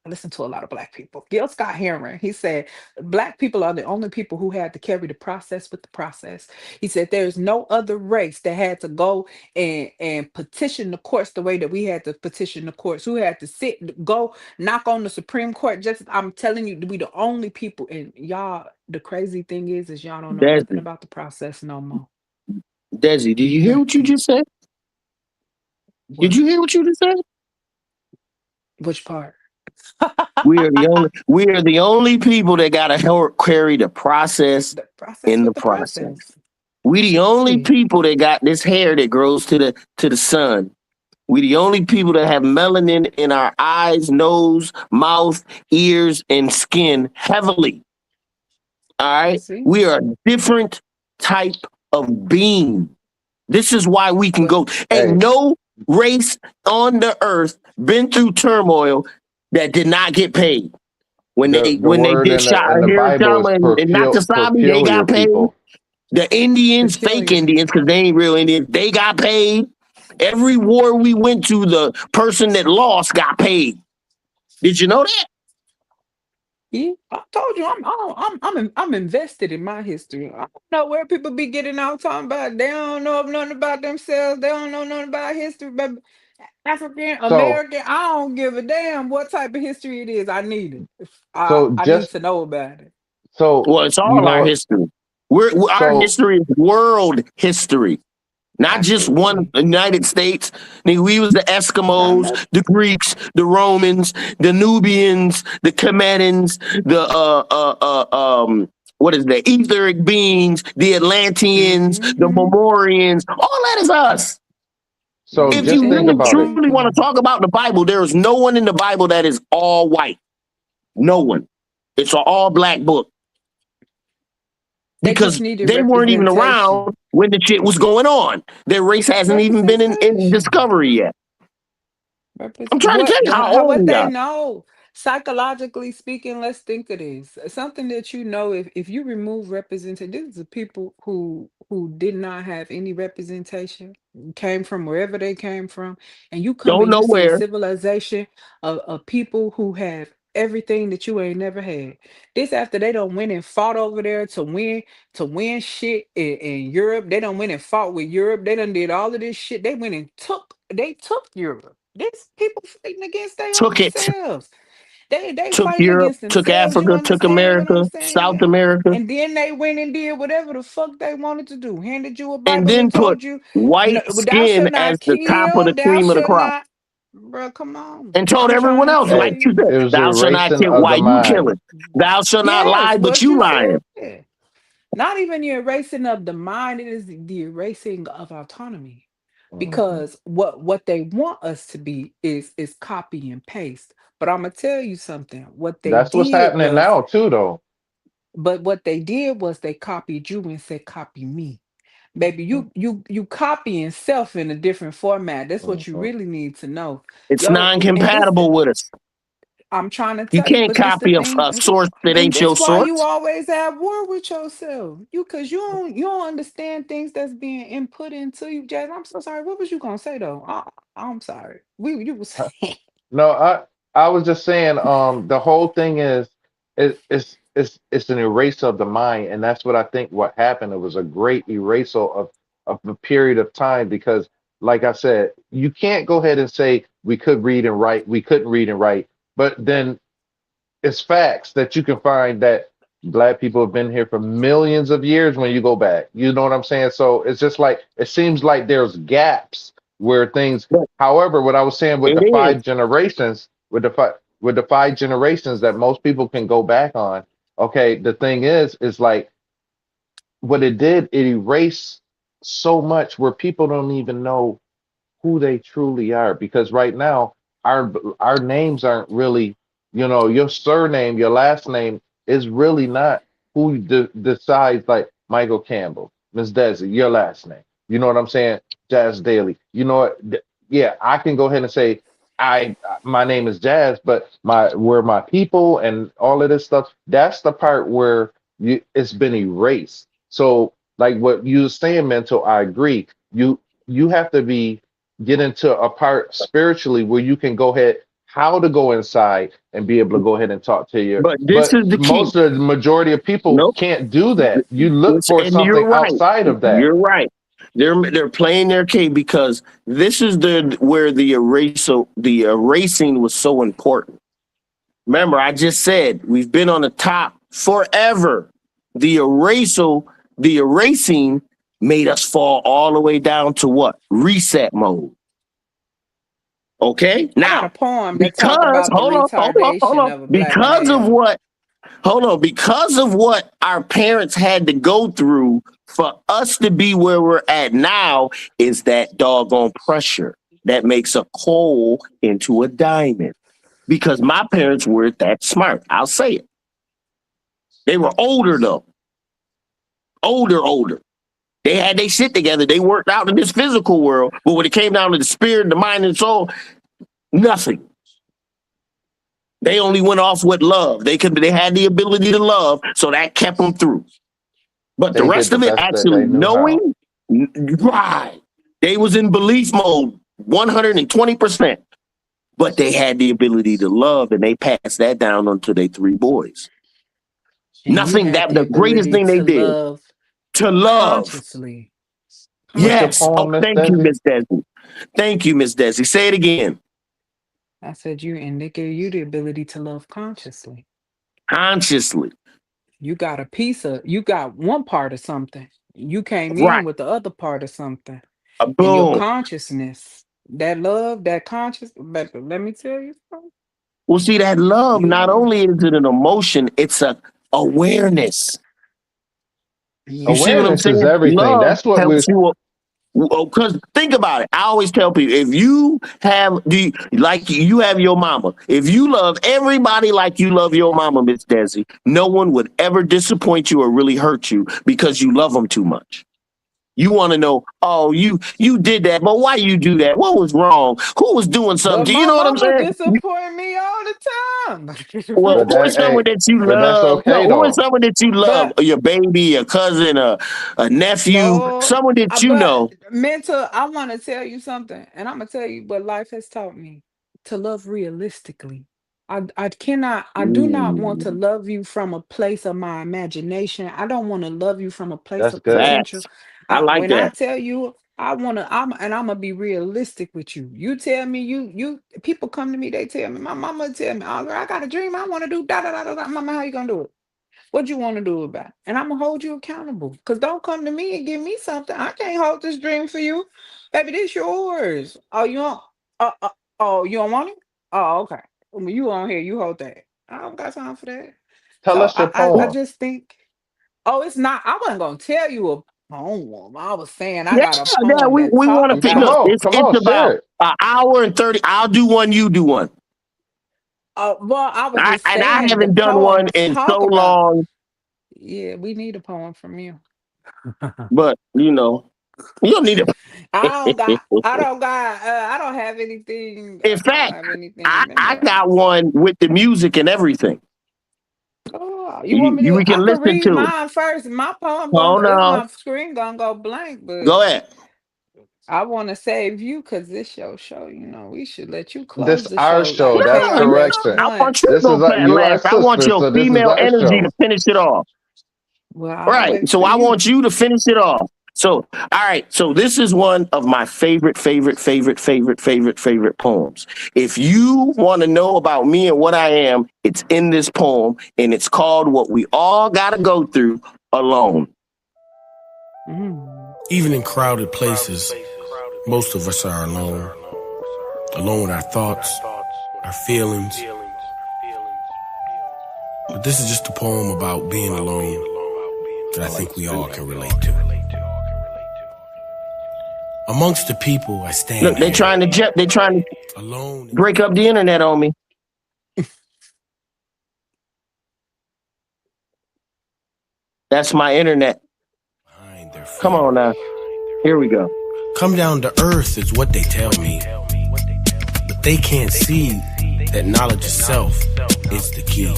I listen to a lot of black people. Gil Scott Heron, he said, black people are the only people who had to carry the process with the process. He said there's no other race that had to go and petition the courts the way that we had to petition the courts. Who had to go knock on the Supreme Court? Just I'm telling you, we the only people. And y'all, the crazy thing is y'all don't know nothing Desi, about the process no more. Desi, did you hear what you just said? Did What? you hear what you just said? Which part? We are the only people that gotta help carry the process The process in the with the process. process. We the only Exactly. people that got this hair that grows to the sun. We the only people that have melanin in our eyes, nose, mouth, ears, and skin heavily. All right. See? We are different type of being. This is why we can go. Hey. Ain't no race on the earth been through turmoil that did not get paid. When The they word did in shot the Bible Hiroshima is and Nagasaki, they peculiar got paid. people. The Indians, fake Peculiar. Indians, because they ain't real Indians, they got paid. Every war we went to, the person that lost got paid. Did you know that? Yeah, I told you I'm invested in my history. I don't know where people be getting out talking about they don't know nothing about themselves. They don't know nothing about history, but African So American, I don't give a damn what type of history it is. I need it. so I need just to know about it. so Well, it's you all our know history. Our so history is world history, not just one Absolutely. United States. Nigga, we was the Not Eskimos, nothing. the Greeks, the Romans, the Nubians, the Comedians, the what is that? Etheric beings, the Atlanteans, the Mm-hmm. Memorians. All that is us. so If just you think really about it. truly want to Everything. talk about the Bible, there is no one in the Bible that is all white. No one. It's an all black book They just because needed they weren't even representation. around when the shit was going on. Their race hasn't even been in Representation. discovery yet. I'm trying to tell you how old What we they are. know psychologically speaking. Let's think of this something that you know. If you remove representation, this is the people who did not have any representation, came from wherever they came from, and you come Don't and know you see a where. civilization of people who have everything that you ain't never had. This after they don't win and fought over there to win shit in Europe. They don't win and fought with Europe. They done did all of this shit. They took Europe. This people fighting against their Took own it. selves. They Took fighting Europe. against Took themselves. You Africa. Took understand what I'm America. South saying? America. And then they went and did whatever the fuck they wanted to do. Handed you a And Bible then and put told you, no, white thou skin shalt as not the top of kill, the thou cream of the shalt crop. not. Bro, come on. And told I'm trying everyone to else, tell like Hey, you you. said, it was thou shalt not erasing kill. of Why the you mind. killing? Thou shalt not Yes, lie, but what you you lying. said. Not even the erasing of the mind, it is the erasing of autonomy. Mhm. Because what they want us to be is copy and paste. But I'm gonna tell you something. That's what's happening now too, though. What they did was they copied you and said, copy me. Baby, Mhm. you copying self in a different format. That's what you Mhm. really need to know. It's Yo, and this non-compatible with us. I'm trying to You tell you, can't but this the copy thing, a source that and ain't your this why you source. always at war with yourself. Cause you don't understand things that's being input into you, Jazz. I'm so sorry. What was you gonna say though? I'm sorry. You was No, I was just saying, the whole thing is it's an eraser of the mind, and that's what I think what happened. It was a great eraser of a period of time because, like I said, you can't go ahead and say we could read and write, we couldn't read and write, but then it's facts that you can find that black people have been here for millions of years when you go back. You know what I'm saying? So it's just like it seems like there's gaps where things. But However, what I was saying with it the is. five generations, with the five generations that most people can go back on. Okay, the thing is like what it did, it erased so much where people don't even know who they truly are because right now our names aren't really, your surname, your last name is really not who decides, like Michael Campbell, Miss Desi, your last name, you know what I'm saying? Jazz Daily, you know what? Yeah, I can go ahead and say my name is Jazz, but my people and all of this stuff, that's the part where it's been erased. So like what you were saying, Mental, I agree. You have to get into a part spiritually where you can go ahead how to go inside and be able to go ahead and talk to you. But this But is the key. most of the majority of people Nope. can't do that. You look for And you're something right. outside of that. You're right. They're playing their game because this is where the erasing was so important. Remember, I just said we've been on the top forever. The erasing made us fall all the way down to what? Reset mode. Okay? I got a Now, poem that talk because about the hold retardation on. of a black Because of what our parents had to go through for us to be where we're at now is that doggone pressure that makes a coal into a diamond. Because my parents weren't that smart. I'll say it. They were older though. Older. They had their shit together. They worked out in this physical world, but when it came down to the spirit, the mind, and soul, nothing. They only went off with love. They had the ability to love, so that kept them through. But the They rest did of the it, best that actually they knew how. knowing, right? They was in belief mode, 120%. But they had the ability to love, and they passed that down onto their 3 boys. And you Nothing had that the the greatest ability thing they to did love to love. consciously. What's the Yes. poem, Oh, Miss thank you, Desi? Miss Desi. Thank you, Miss Desi. Say it again. I said and they gave you the ability to love consciously. Consciously. You got you got one part of something. You came Right. in with the other part of something. And Boom. your consciousness, that love, that conscious, but let me tell you something. Well, see, that love, You not are. only is it an emotion, it's a awareness. You see what I'm Awareness is saying? everything. Love That's what helps you. Because think about it. I always tell people, if you have you have your mama, if you love everybody like you love your mama, Miss Desi, no one would ever disappoint you or really hurt you because you love them too much. You want to know, oh, you did that, but why you do that? What was wrong? Who was doing But something? my You know what I'm mama saying? disappoint me all the time. Well, But who is someone that you but that's love? okay No, who is though. someone that you love? But Your baby, your cousin, a nephew, no, someone that you but know. mental, I want to tell you something, and I'm gonna tell you what life has taught me to love realistically. I do not want to love you from a place of my imagination. I don't want to love you from a place That's of good. potential. Facts. I like When I that. tell you, I'm gonna be realistic with you. You tell me you people come to me, they tell me, my mama tell me, oh, girl, I got a dream, I want to do da da da da da. Mama, how you gonna do it? What you want to do about it? And I'm gonna hold you accountable. Cause don't come to me and give me something. I can't hold this dream for you. Baby, this yours. Oh, you don't oh, you don't want it? Oh, okay. Well, you on here, you hold that. I don't got time for that. Tell So us your I poem. just think, oh, it's not, I wasn't gonna tell you a poem. I was saying I Yeah, got a yeah. poem We that want talk to pick. Come Look, about. on, it's come on, share about it. an hour and 30. I'll do one. You do one. Well, I was just I saying the haven't done poem one in so talk about. long, Yeah, we need a poem from you. but you don't need it. I don't have anything. In I don't fact, have anything I memorized. got one with the music and everything. Oh, you want me We to? I can could listen read to it. mine first. My poem Hold is on. my screen gonna go blank, but Go ahead. I want to save you because this your show. We should let you This close the our show show. like That's No, KRS correction. I One. want you to This go is you our last. I want sister, your so this is female our energy to show. finish it off. Well, I'll Right. wait So for I want you. you to finish it off. So, all right. So this is one of my favorite poems. If you want to know about me and what I am, it's in this poem, and it's called "What We All Gotta Go Through Alone." Even in crowded places, most of us are alone. Alone with our thoughts, our feelings. But this is just a poem about being alone that I think we all can relate to. Amongst the people I stand Look, they're here, trying to alone. break up the internet on me. That's my internet. Behind their Come on now. Here we go. Come down to earth is what they tell me. But they can't see that knowledge itself is the key.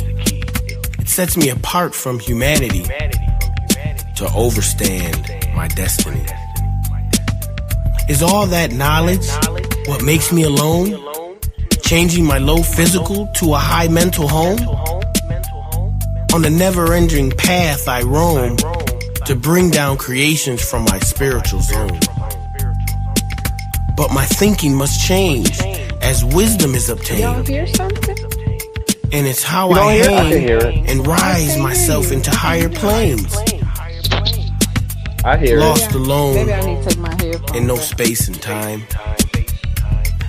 It sets me apart from humanity to overstand my destiny. Is all that knowledge what makes me alone? Changing my low physical to a high mental home? On the never-ending path I roam to bring down creations from my spiritual zone. But my thinking must change as wisdom is Y'all obtained. hear something? And it's how You don't I hear it? I can hang hear it. and rise myself into higher planes. I hear it. Lost alone Maybe I need to take my headphones in no off. space and time.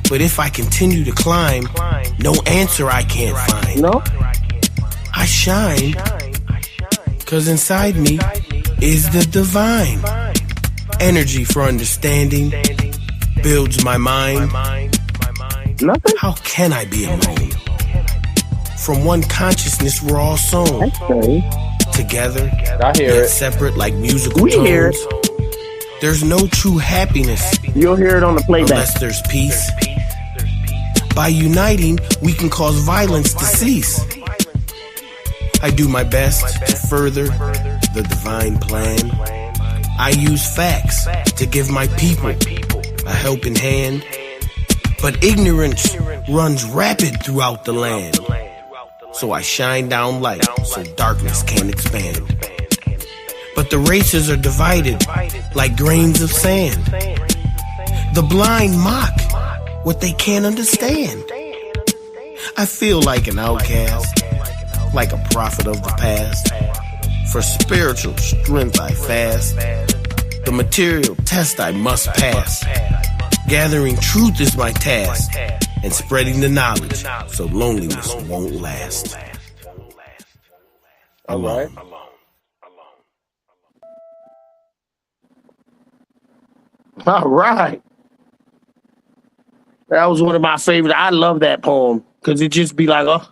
But if I continue to climb, no answer I can't find. No? I shine, cause inside me is the divine. Energy for understanding builds my mind. Nothing? How can I be alone? From one consciousness we're all sewn Okay. together, I hear yet it. separate like musical We hear tones. There's no true happiness You'll hear it on the playback. unless there's peace. By uniting, we can cause violence to cease. I do my best to further the divine plan. I use facts to give my people a helping hand. But ignorance runs rapid throughout the land. So I shine down light so darkness can expand. But the races are divided like grains of sand. The blind mock what they can't understand. I feel like an outcast, like a prophet of the past. For spiritual strength I fast. The material test I must pass. Gathering truth is my task, and spreading the knowledge so loneliness won't last. All right. All right. That was one of my favorites. I love that poem because it just be like, oh,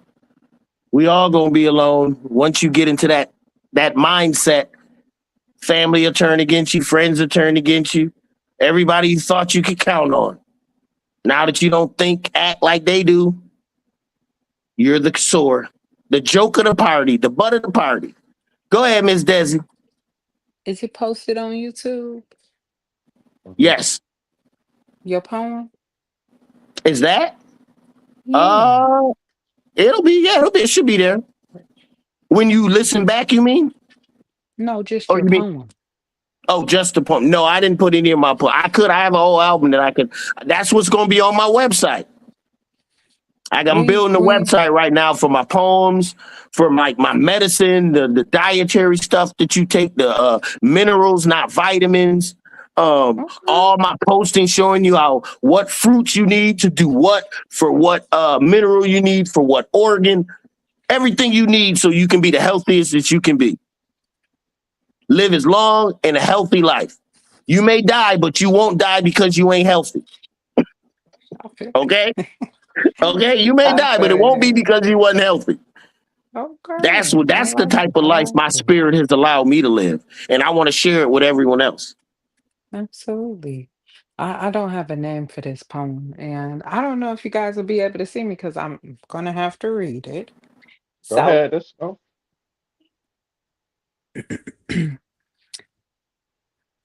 we all gonna be alone. Once you get into that mindset, family will turn against you, friends will turn against you. Everybody you thought you could count on. Now that you don't think, act like they do, you're the sore, the joke of the party, the butt of the party. Go ahead, Miss Desi. Is it posted on YouTube? Yes. Your poem? Is that? Yeah. It'll be, yeah, it should be there. When you listen back, you mean? No, just Oh, your you mean? poem. Oh, just the poem. No, I didn't put any of my poem. I have a whole album that I could. That's what's going to be on my website. I'm building a website right now for my poems, for my medicine, the dietary stuff that you take, the minerals, not vitamins. All my posting showing you what fruits you need to do what, for what mineral you need, for what organ, everything you need so you can be the healthiest that you can be. Live as long and a healthy life. You may die, but you won't die because you ain't healthy. Okay? Okay, you may die, but it won't be because you wasn't healthy. Okay. That's the type of life my spirit has allowed me to live. And I want to share it with everyone else. Absolutely. I don't have a name for this poem, and I don't know if you guys will be able to see me because I'm gonna have to read it. Go So, ahead. Let's go.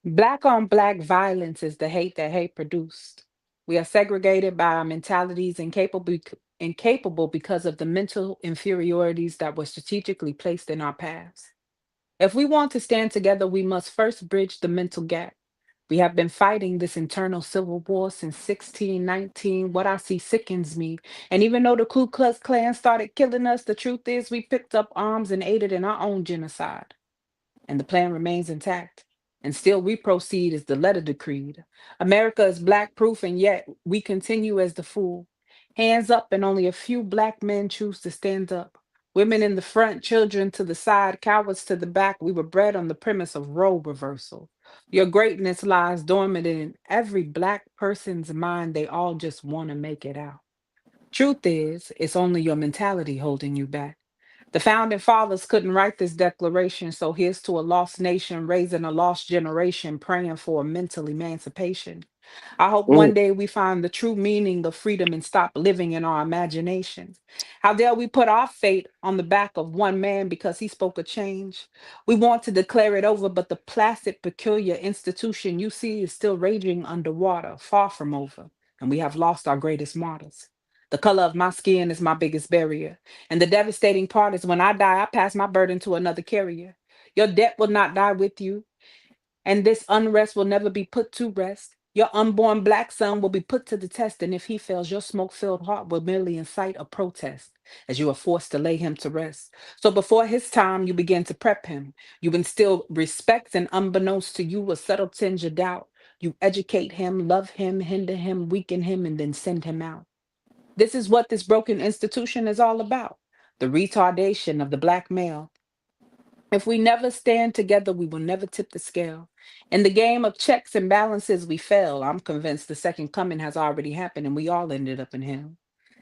black on black violence is the hate that hate produced. We are segregated by our mentalities incapable because of the mental inferiorities that were strategically placed in our paths. If we want to stand together, we must first bridge the mental gap. We have been fighting this internal civil war since 1619. What I see sickens me. And even though the Ku Klux Klan started killing us, the truth is we picked up arms and aided in our own genocide. And the plan remains intact. And still we proceed as the letter decreed. America is black proof, and yet we continue as the fool. Hands up, and only a few black men choose to stand up. Women in the front, children to the side, cowards to the back. We were bred on the premise of role reversal. Your greatness lies dormant in every black person's mind. They all just want to make it out. Truth is, it's only your mentality holding you back. The founding fathers couldn't write this declaration, so here's to a lost nation raising a lost generation praying for a mental emancipation. I hope one Mm. day we find the true meaning of freedom and stop living in our imagination. How dare we put our fate on the back of one man because he spoke a change? We want to declare it over, but the placid, peculiar institution you see is still raging underwater, far from over, and we have lost our greatest martyrs. The color of my skin is my biggest barrier. And the devastating part is when I die, I pass my burden to another carrier. Your debt will not die with you, and this unrest will never be put to rest. Your unborn black son will be put to the test, and if he fails, your smoke filled heart will merely incite a protest as you are forced to lay him to rest. So before his time, you begin to prep him. You instill respect, and unbeknownst to you, a subtle tinge of doubt. You educate him, love him, hinder him, weaken him, and then send him out. This is what this broken institution is all about, the retardation of the black male. If we never stand together, we will never tip the scale. In the game of checks and balances, we fail. I'm convinced the second coming has already happened and we all ended up in hell.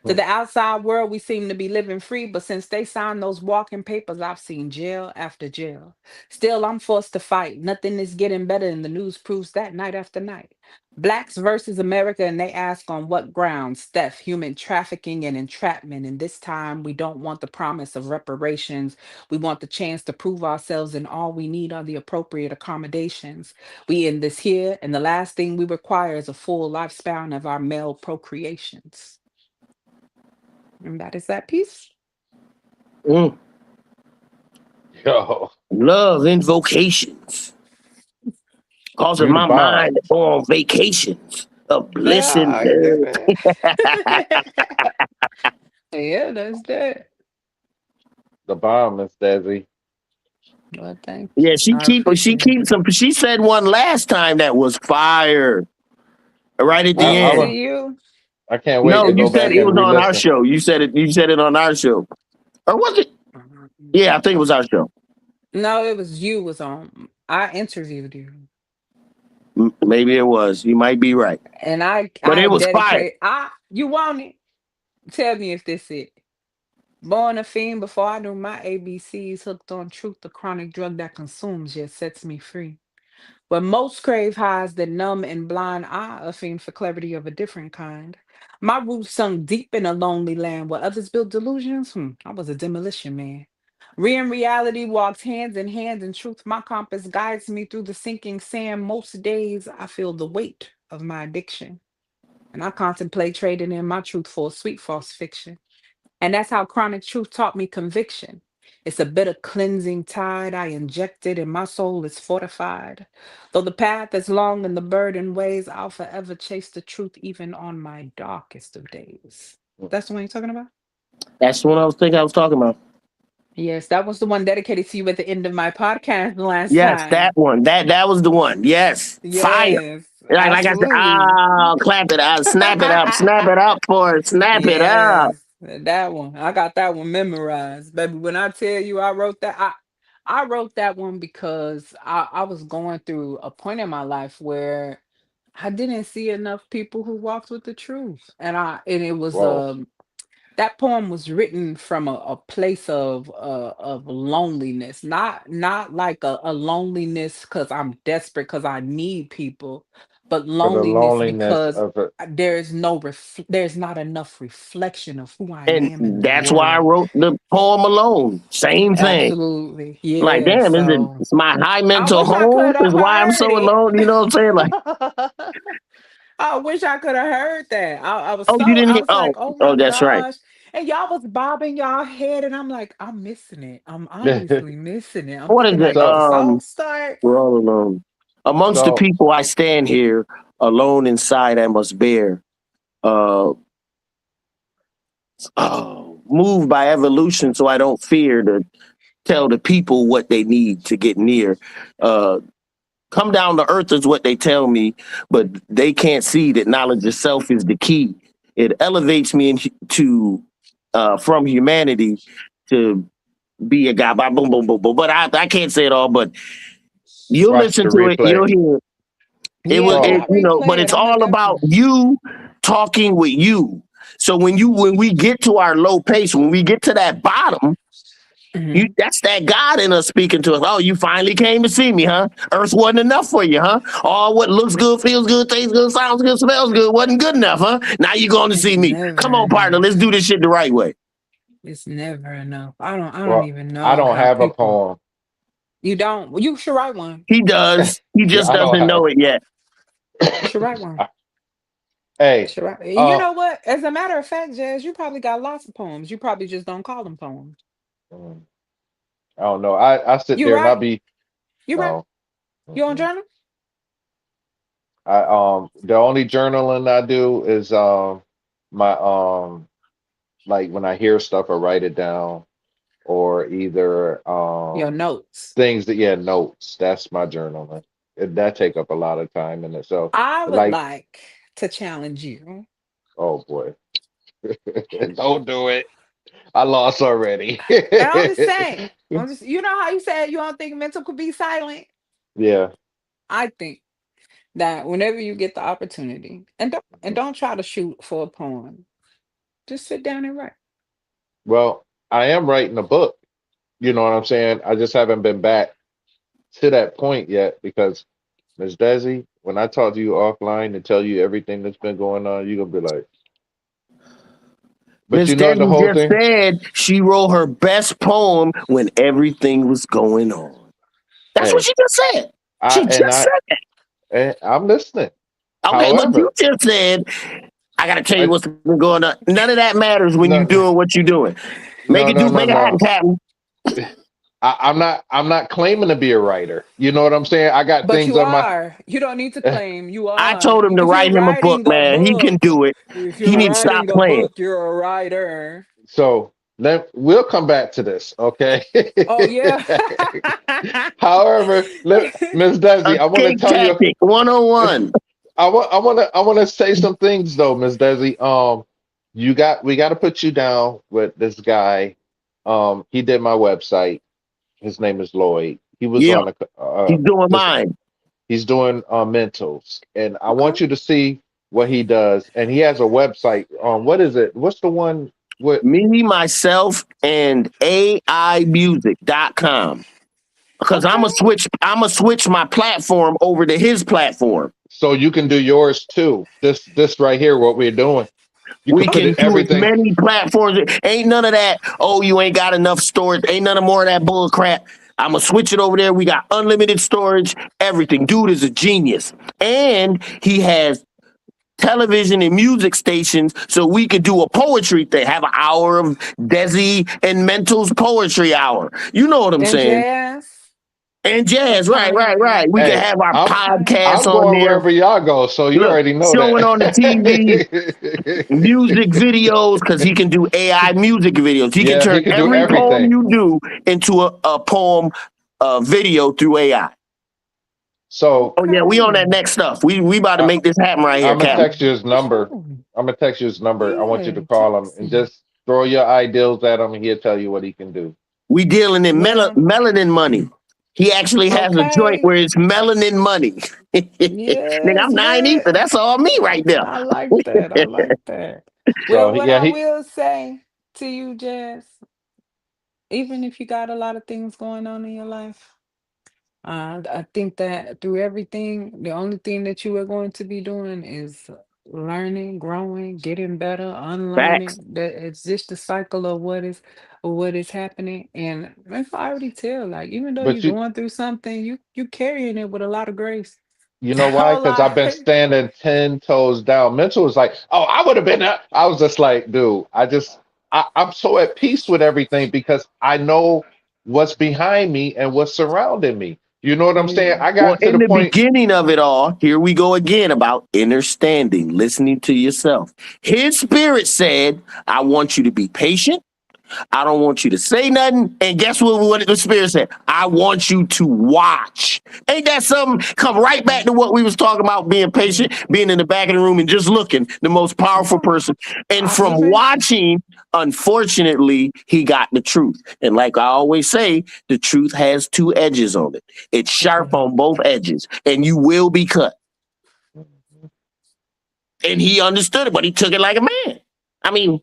To the outside world, we seem to be living free, but since they signed those walking papers, I've seen jail after jail. Still, I'm forced to fight. Nothing is getting better, and the news proves that night after night. Blacks versus America, and they ask on what grounds? Theft, human trafficking, and entrapment. And this time, we don't want the promise of reparations. We want the chance to prove ourselves, and all we need are the appropriate accommodations. We end this here, and the last thing we require is a full lifespan of our male procreations. And that is that piece. Mm. Yo, Love invocations, causing you the my bomb. mind to go on vacations of bliss and Yeah, yeah, that's that. The bomb, Miss Desi. Well, thank you. yeah, I she appreciate keeps it. them. She said one last time that was fire. Right at That the I, was end. I, you. I can't wait No, to you go said back it and was on our re-listen. show. You said it. You said it on our show, or was it? Yeah, I think it was our show. No, it was you was on. I interviewed you. Maybe it was. You might be right, And I but I it was fire. dedicate you want it. Tell me if this it. Born a fiend before I knew my ABCs, hooked on truth, the chronic drug that consumes yet sets me free. But most crave highs that numb and blind, I a fiend for clarity of a different kind. My roots sunk deep in a lonely land where others built delusions. I was a demolition man. Real reality walks hands in hand, and truth, my compass guides me through the sinking sand. Most days I feel the weight of my addiction, and I contemplate trading in my truth for a sweet false fiction. And that's how chronic truth taught me conviction. It's a bitter cleansing tide I injected, and my soul is fortified. Though the path is long and the burden weighs, I'll forever chase the truth even on my darkest of days. That's the one you're talking about? That's the one I was thinking I was talking about. Yes, that was the one dedicated to you at the end of my podcast last Yes, that time. one. That was the one. Yes, fire. Yes, Like I said, absolutely. clap it out, snap it up for it, snap it up. Yes, that one. I got that one memorized, baby. When I tell you I wrote that, I wrote that one because I was going through a point in my life where I didn't see enough people who walked with the truth, and it was Whoa, that poem was written from a place of loneliness, not like a loneliness because I'm desperate because I need people, but for the loneliness loneliness because of it. there's not enough reflection of who I And am in the that's why I world. wrote the poem alone. Same thing. Absolutely. Like, Yeah. damn, is it So it's my high I mental wish I home could is have why I'm heard so it. alone? You know what I'm saying? Like, I wish I could have heard that. oh, you didn't I hear? was like, Oh, oh oh, my that's right. gosh. And y'all was bobbing y'all head, and I'm like, I'm missing it. I'm obviously missing it. I'm What is thinking it? like, did the so song start? We're all alone. Amongst the so people I stand here, alone inside I must bear. Uh, moved by evolution, so I don't fear to tell the people what they need to get near. Uh, come down to earth is what they tell me, but they can't see that knowledge itself is the key. It elevates me into from humanity to be a guy. Boom, boom, boom, boom. But I can't say it all. But you'll watch listen the to it. replay, You'll hear it. It was, Yeah, bro. it, I you know. But replay it. it's I'm gonna all about definitely. you talking with you. So when we get to our low pace, when we get to that bottom, Mhm. that's that God in us speaking to us. Oh, you finally came to see me, huh? Earth wasn't enough for you, huh? All what looks good, feels good, tastes good, sounds good, smells good wasn't good enough, huh? Now you're going to It's see me. never Come on, partner, let's enough. do this shit the right way. It's never enough. I don't Well, even I know don't how have a people. poem. You don't. Well, you should write one. He does. He Yeah, just I don't doesn't have. know it yet. You should write one. Hey, Should write. You uh, know what? As a matter of fact, Jazz, you probably got lots of poems. You probably just don't call them poems. mm, I don't know. I sit You there and I'll right. be You right. no. You on Mm-mm. journal? I the only journaling I do is my like when I hear stuff I write it down or either Your notes. things that yeah notes. That's my journaling. That take up a lot of time in itself. I would Like like to challenge you. oh boy, don't do it. I lost already. And I'm just saying, you know how you said you don't think mental could be silent? Yeah. I think that whenever you get the opportunity, and don't try to shoot for a poem. Just sit down and write. Well, I am writing a book. You know what I'm saying? I just haven't been back to that point yet because Miss Desi, when I talk to you offline and tell you everything that's been going on, you're gonna be like, but Miss you know the Desi whole just thing. said she wrote her best poem when everything was going on. That's what Hey, she just said. I She and just I said that. and I'm listening. Okay, but you However, just said, I gotta tell you I what's been going on. None of that matters when you're no doing what you're doing. no no no Make it happen, no. Captain. I'm not claiming to be a writer. You know what I'm saying? I got But things you on my are. You don't need to claim. You I are. told him to If you're write him a book, writing a man. He can book, do it. if He you're needs to stop writing a playing. book, you're a writer. so we'll come back to this, okay? Oh yeah. However, Miss Desi, I want to Escape tell you tactic 101. I want to say some things though, Miss Desi. We got to put you down with this guy. He did my website. His name is Lloyd. He was Yeah, on he's doing this. mine. He's doing mentals, and I Okay. want you to see what he does. And he has a website. What is it? What's the one? What? Me, myself, and AImusic.com. Because Okay. I'm gonna switch my platform over to his platform. So you can do yours too. This right here, what we're doing. You We can put can it do as everything. many platforms. Ain't none of that. Oh, you ain't got enough storage. Ain't none of more of that bull crap. I'm gonna switch it over there. We got unlimited storage. Everything. Dude is a genius, and he has television and music stations, so we could do a poetry thing. Have an hour of Desi and Mental's poetry hour. You know what I'm And saying? jazz. And jazz, right. We can Hey, have our Okay. podcast I'm on going there. wherever y'all go, so you Look, already know showing on the TV, that. music videos, because he can do AI music videos. He can Yeah, he turn can do every poem everything. you do into a poem video through AI. So Oh yeah, we on that Okay. next stuff. We about to I, make this happen right here, I'm gonna Captain. text you his For number. sure. I'm gonna text you his number. I want you to Yeah. call him and Texting. just throw your ideals at him, and he'll tell you what he can do. We dealing in Well, melanin money. He actually has a joint okay. where it's melanin money. Nigga, I'm Yes, nine ether. but That's all me right there. I like that. I like that. So Well, what yeah, I he. will say to you, Jazz, even if you got a lot of things going on in your life, I think that through everything, the only thing that you are going to be doing is learning, growing, getting better, Facts. unlearning. That it's just the cycle of what is happening. And if I already tell, like even though But you're going through something, you carrying it with a lot of grace. you know why? A Because I've lot. been standing 10 toes down. Mental was like, oh, I would have been there. I was just like, dude, I'm so at peace with everything because I know what's behind me and what's surrounding me. You know what I'm saying? Yeah. I Well, got to in the the point, beginning of it all, here we go again about understanding, listening to yourself. His spirit said, I want you to be patient. I don't want you to say nothing. And guess what the spirit said? I want you to watch. Ain't that something? Come right back to what we was talking about, being patient, being in the back of the room and just looking, the most powerful Yeah. person. And from Observation. watching, unfortunately, he got the truth. And like I always say, the truth has two edges on it. It's sharp Yeah. on both edges, and you will be cut. And he understood it, but he took it like a man. I mean,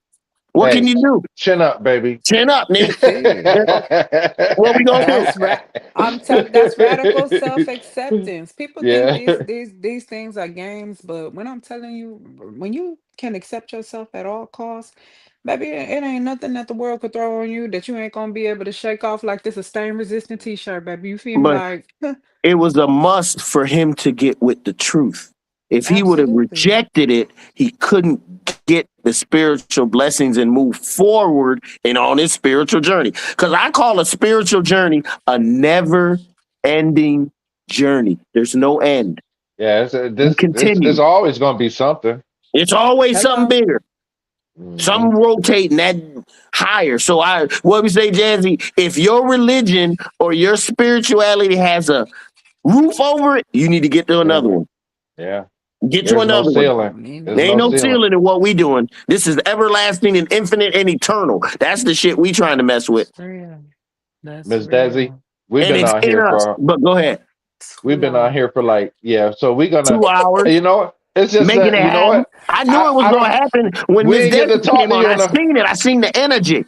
what can hey, you do? chin up, baby. Chin up, nigga. That's it. What we gonna do? That's right. I'm telling that's radical self-acceptance. People think Yeah. these things are games, but when I'm telling you, when you can accept yourself at all costs, baby, it ain't nothing that the world could throw on you that you ain't gonna be able to shake off like this a stain resistant t-shirt, baby. You feel me? But Like it was a must for him to get with the truth. If he would have absolutely. rejected it, he couldn't get the spiritual blessings and move forward and on his spiritual journey. Because I call a spiritual journey a never ending journey. There's no end. Yeah, You this continue. always gonna be something. It's always something Hello. bigger, Hmm. something rotating that higher. So what we say, Jazzy, if your religion or your spirituality has a roof over it, you need to get to Yeah, another one. yeah. Get to There's no another one. ceiling. There's There ain't no no ceiling. ceiling in what we doing. This is everlasting and infinite and eternal. That's the shit we trying to mess with. That's real. That's Miss Desi, real. we've And been it's out in here us. for But go ahead. we've Too been out long. here for like, yeah. So we're gonna, 2 hours. you know what? It's just making that it you know happen. what? I knew it was I gonna don't. happen when We Miss ain't get to Desi talk came to on. you I on the. seen it. I seen the energy.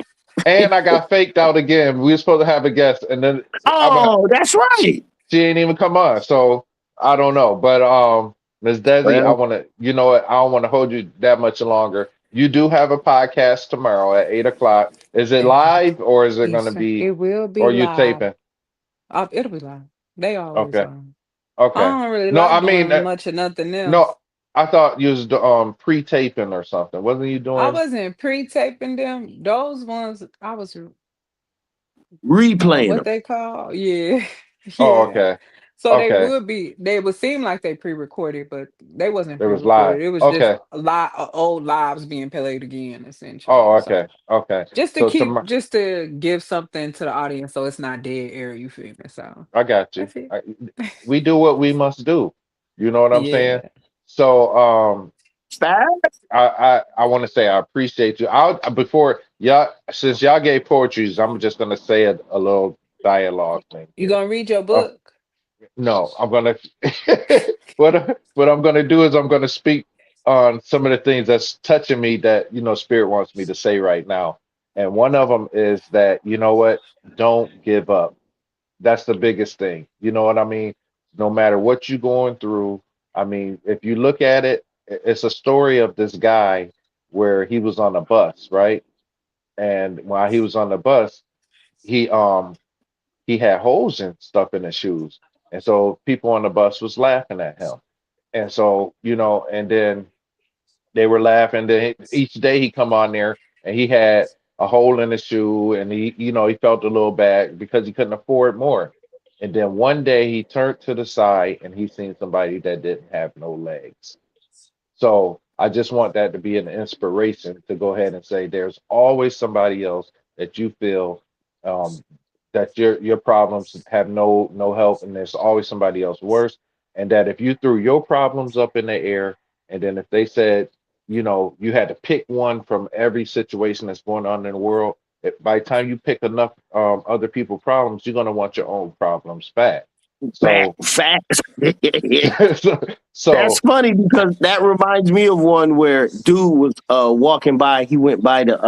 And I got faked out again. We were supposed to have a guest, and then I'm a, Oh, that's right. she ain't even come on. So I don't know. But Ms. Desi, I Well, want to. You know what? I don't want to hold you that much longer. You do have a podcast tomorrow at 8 o'clock. Is it At live or is it going to Eastern. be? It will Or be you live. taping? It'll be live. They always Okay. live. I Okay. don't really No, I like mean, doing much of nothing else. no. I thought you was pre-taping or something. Wasn't you I doing? wasn't pre-taping them. Those ones I was replaying what them. they call? Yeah. Oh, Yeah. okay. So Okay. they would seem like they pre-recorded, but they wasn't It was live. pre-recorded. It was just Okay. old lives being played again, essentially. Oh, So okay. Okay. So tomorrow. just to give something to the audience so it's not dead air, you feel me? So I got you. that's it. We do what we must do. You know what I'm saying? Yeah. So Style? I want to say I appreciate you. I'll before y'all since y'all gave poetries, I'm just gonna say a little dialogue thing You here. gonna read your Uh, book? no, I'm gonna what I'm gonna do is I'm gonna speak on some of the things that's touching me that Spirit wants me to say right now. And one of them is that you know what? Don't give up. That's the biggest thing. You know what I mean? No matter what you're going through, I mean, if you look at it, it's a story of this guy where he was on a bus, right? And while he was on the bus, he he had holes and stuff in his shoes. And so people on the bus was laughing at him. And so, and then they were laughing. Then each day he come on there and he had a hole in his shoe, and he felt a little bad because he couldn't afford more. And then one day he turned to the side and he seen somebody that didn't have no legs. So I just want that to be an inspiration to go ahead and say there's always somebody else that you feel um, that your problems have no help, and there's always somebody else worse. And that if you threw your problems up in the air, and then if they said, you had to pick one from every situation that's going on in the world, by the time you pick enough other people's problems, you're gonna want your own problems back. So, Facts. so, That's so funny because that reminds me of one where dude was walking by. He went by the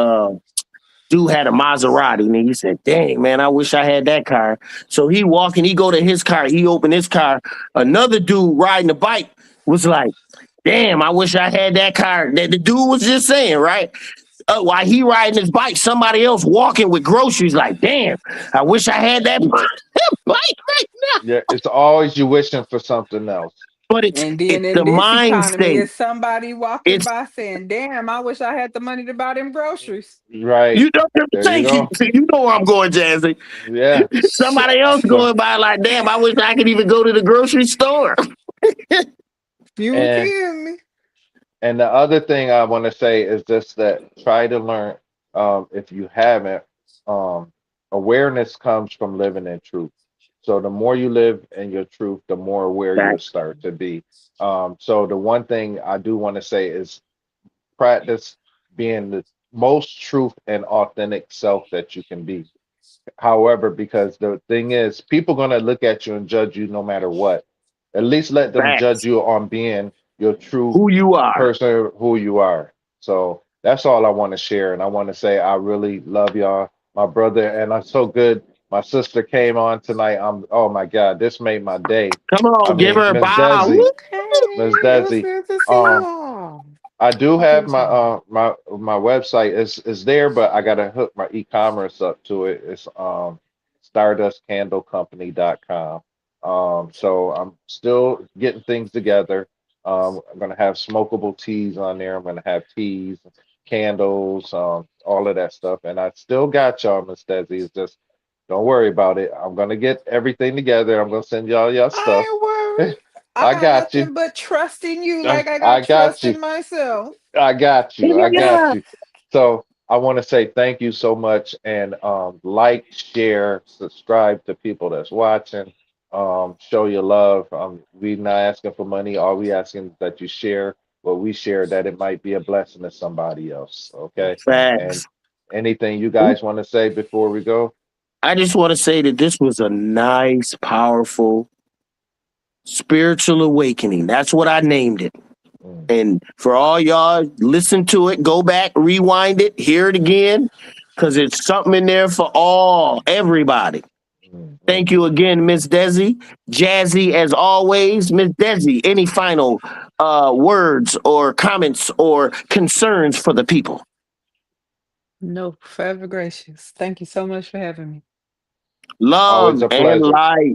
dude had a Maserati, and he said, "Dang man, I wish I had that car." So he walking, he go to his car, he opened his car. Another dude riding the bike was like, "Damn, I wish I had that car." That the dude was just saying, right? While he riding his bike, somebody else walking with groceries, like, "Damn, I wish I had that bike right now." yeah, it's always you wishing for something else. But And it's then the in this mind economy, state. is somebody walking It's by saying, "Damn, I wish I had the money to buy them groceries." Right. you know, There you thank you. go. You know where I'm going, Jazzy. Yeah. Somebody else So going by like, damn, I wish I could even go to the grocery store. You and feel me? and the other thing I want to say is just that try to learn if you haven't um awareness comes from living in truth. So the more you live in your truth, the more aware you'll Facts. start to be. So the one thing I do want to say is practice being the most truth and authentic self that you can be. However, because the thing is, people gonna look at you and judge you no matter what. At least let them judge Facts. you on being your true Who you are. person, who you are. So that's all I want to share, and I want to say I really love y'all, my brother, and I'm so good. My sister came on tonight. Oh my God, this made my day. Come I on, give mean, her a Miss bow. Desi, Woo! Miss Okay, it was Desi. good to see you Um, all. I do Okay, have what's wrong? my website is there, but I gotta hook my e-commerce up to it. It's stardustcandlecompany.com. So I'm still getting things together. I'm gonna have smokable teas on there. I'm gonna have teas, candles, all of that stuff. And I still got y'all, Miss Desi. It's just don't worry about it. I'm gonna get everything together. I'm gonna send y'all your stuff. I ain't worried. I I got got you. nothing but trust in you, like I I got got trust you. in myself. I got you. I got Yeah. you. So I want to say thank you so much, and like, share, subscribe to people that's watching. Show your love. We not asking for money. All we asking is that you share what we share, that it might be a blessing to somebody else. Okay. And Facts. anything you guys want to say before we go? I just want to say that this was a nice, powerful spiritual awakening. That's what I named it. Mm, And for all y'all, listen to it, go back, rewind it, hear it again, because it's something in there for everybody. Thank you again, Miss Desi. Jazzy, as always. Miss Desi, any final words or comments or concerns for the people? No, forever gracious. Thank you so much for having me. Love Always a and pleasure. light.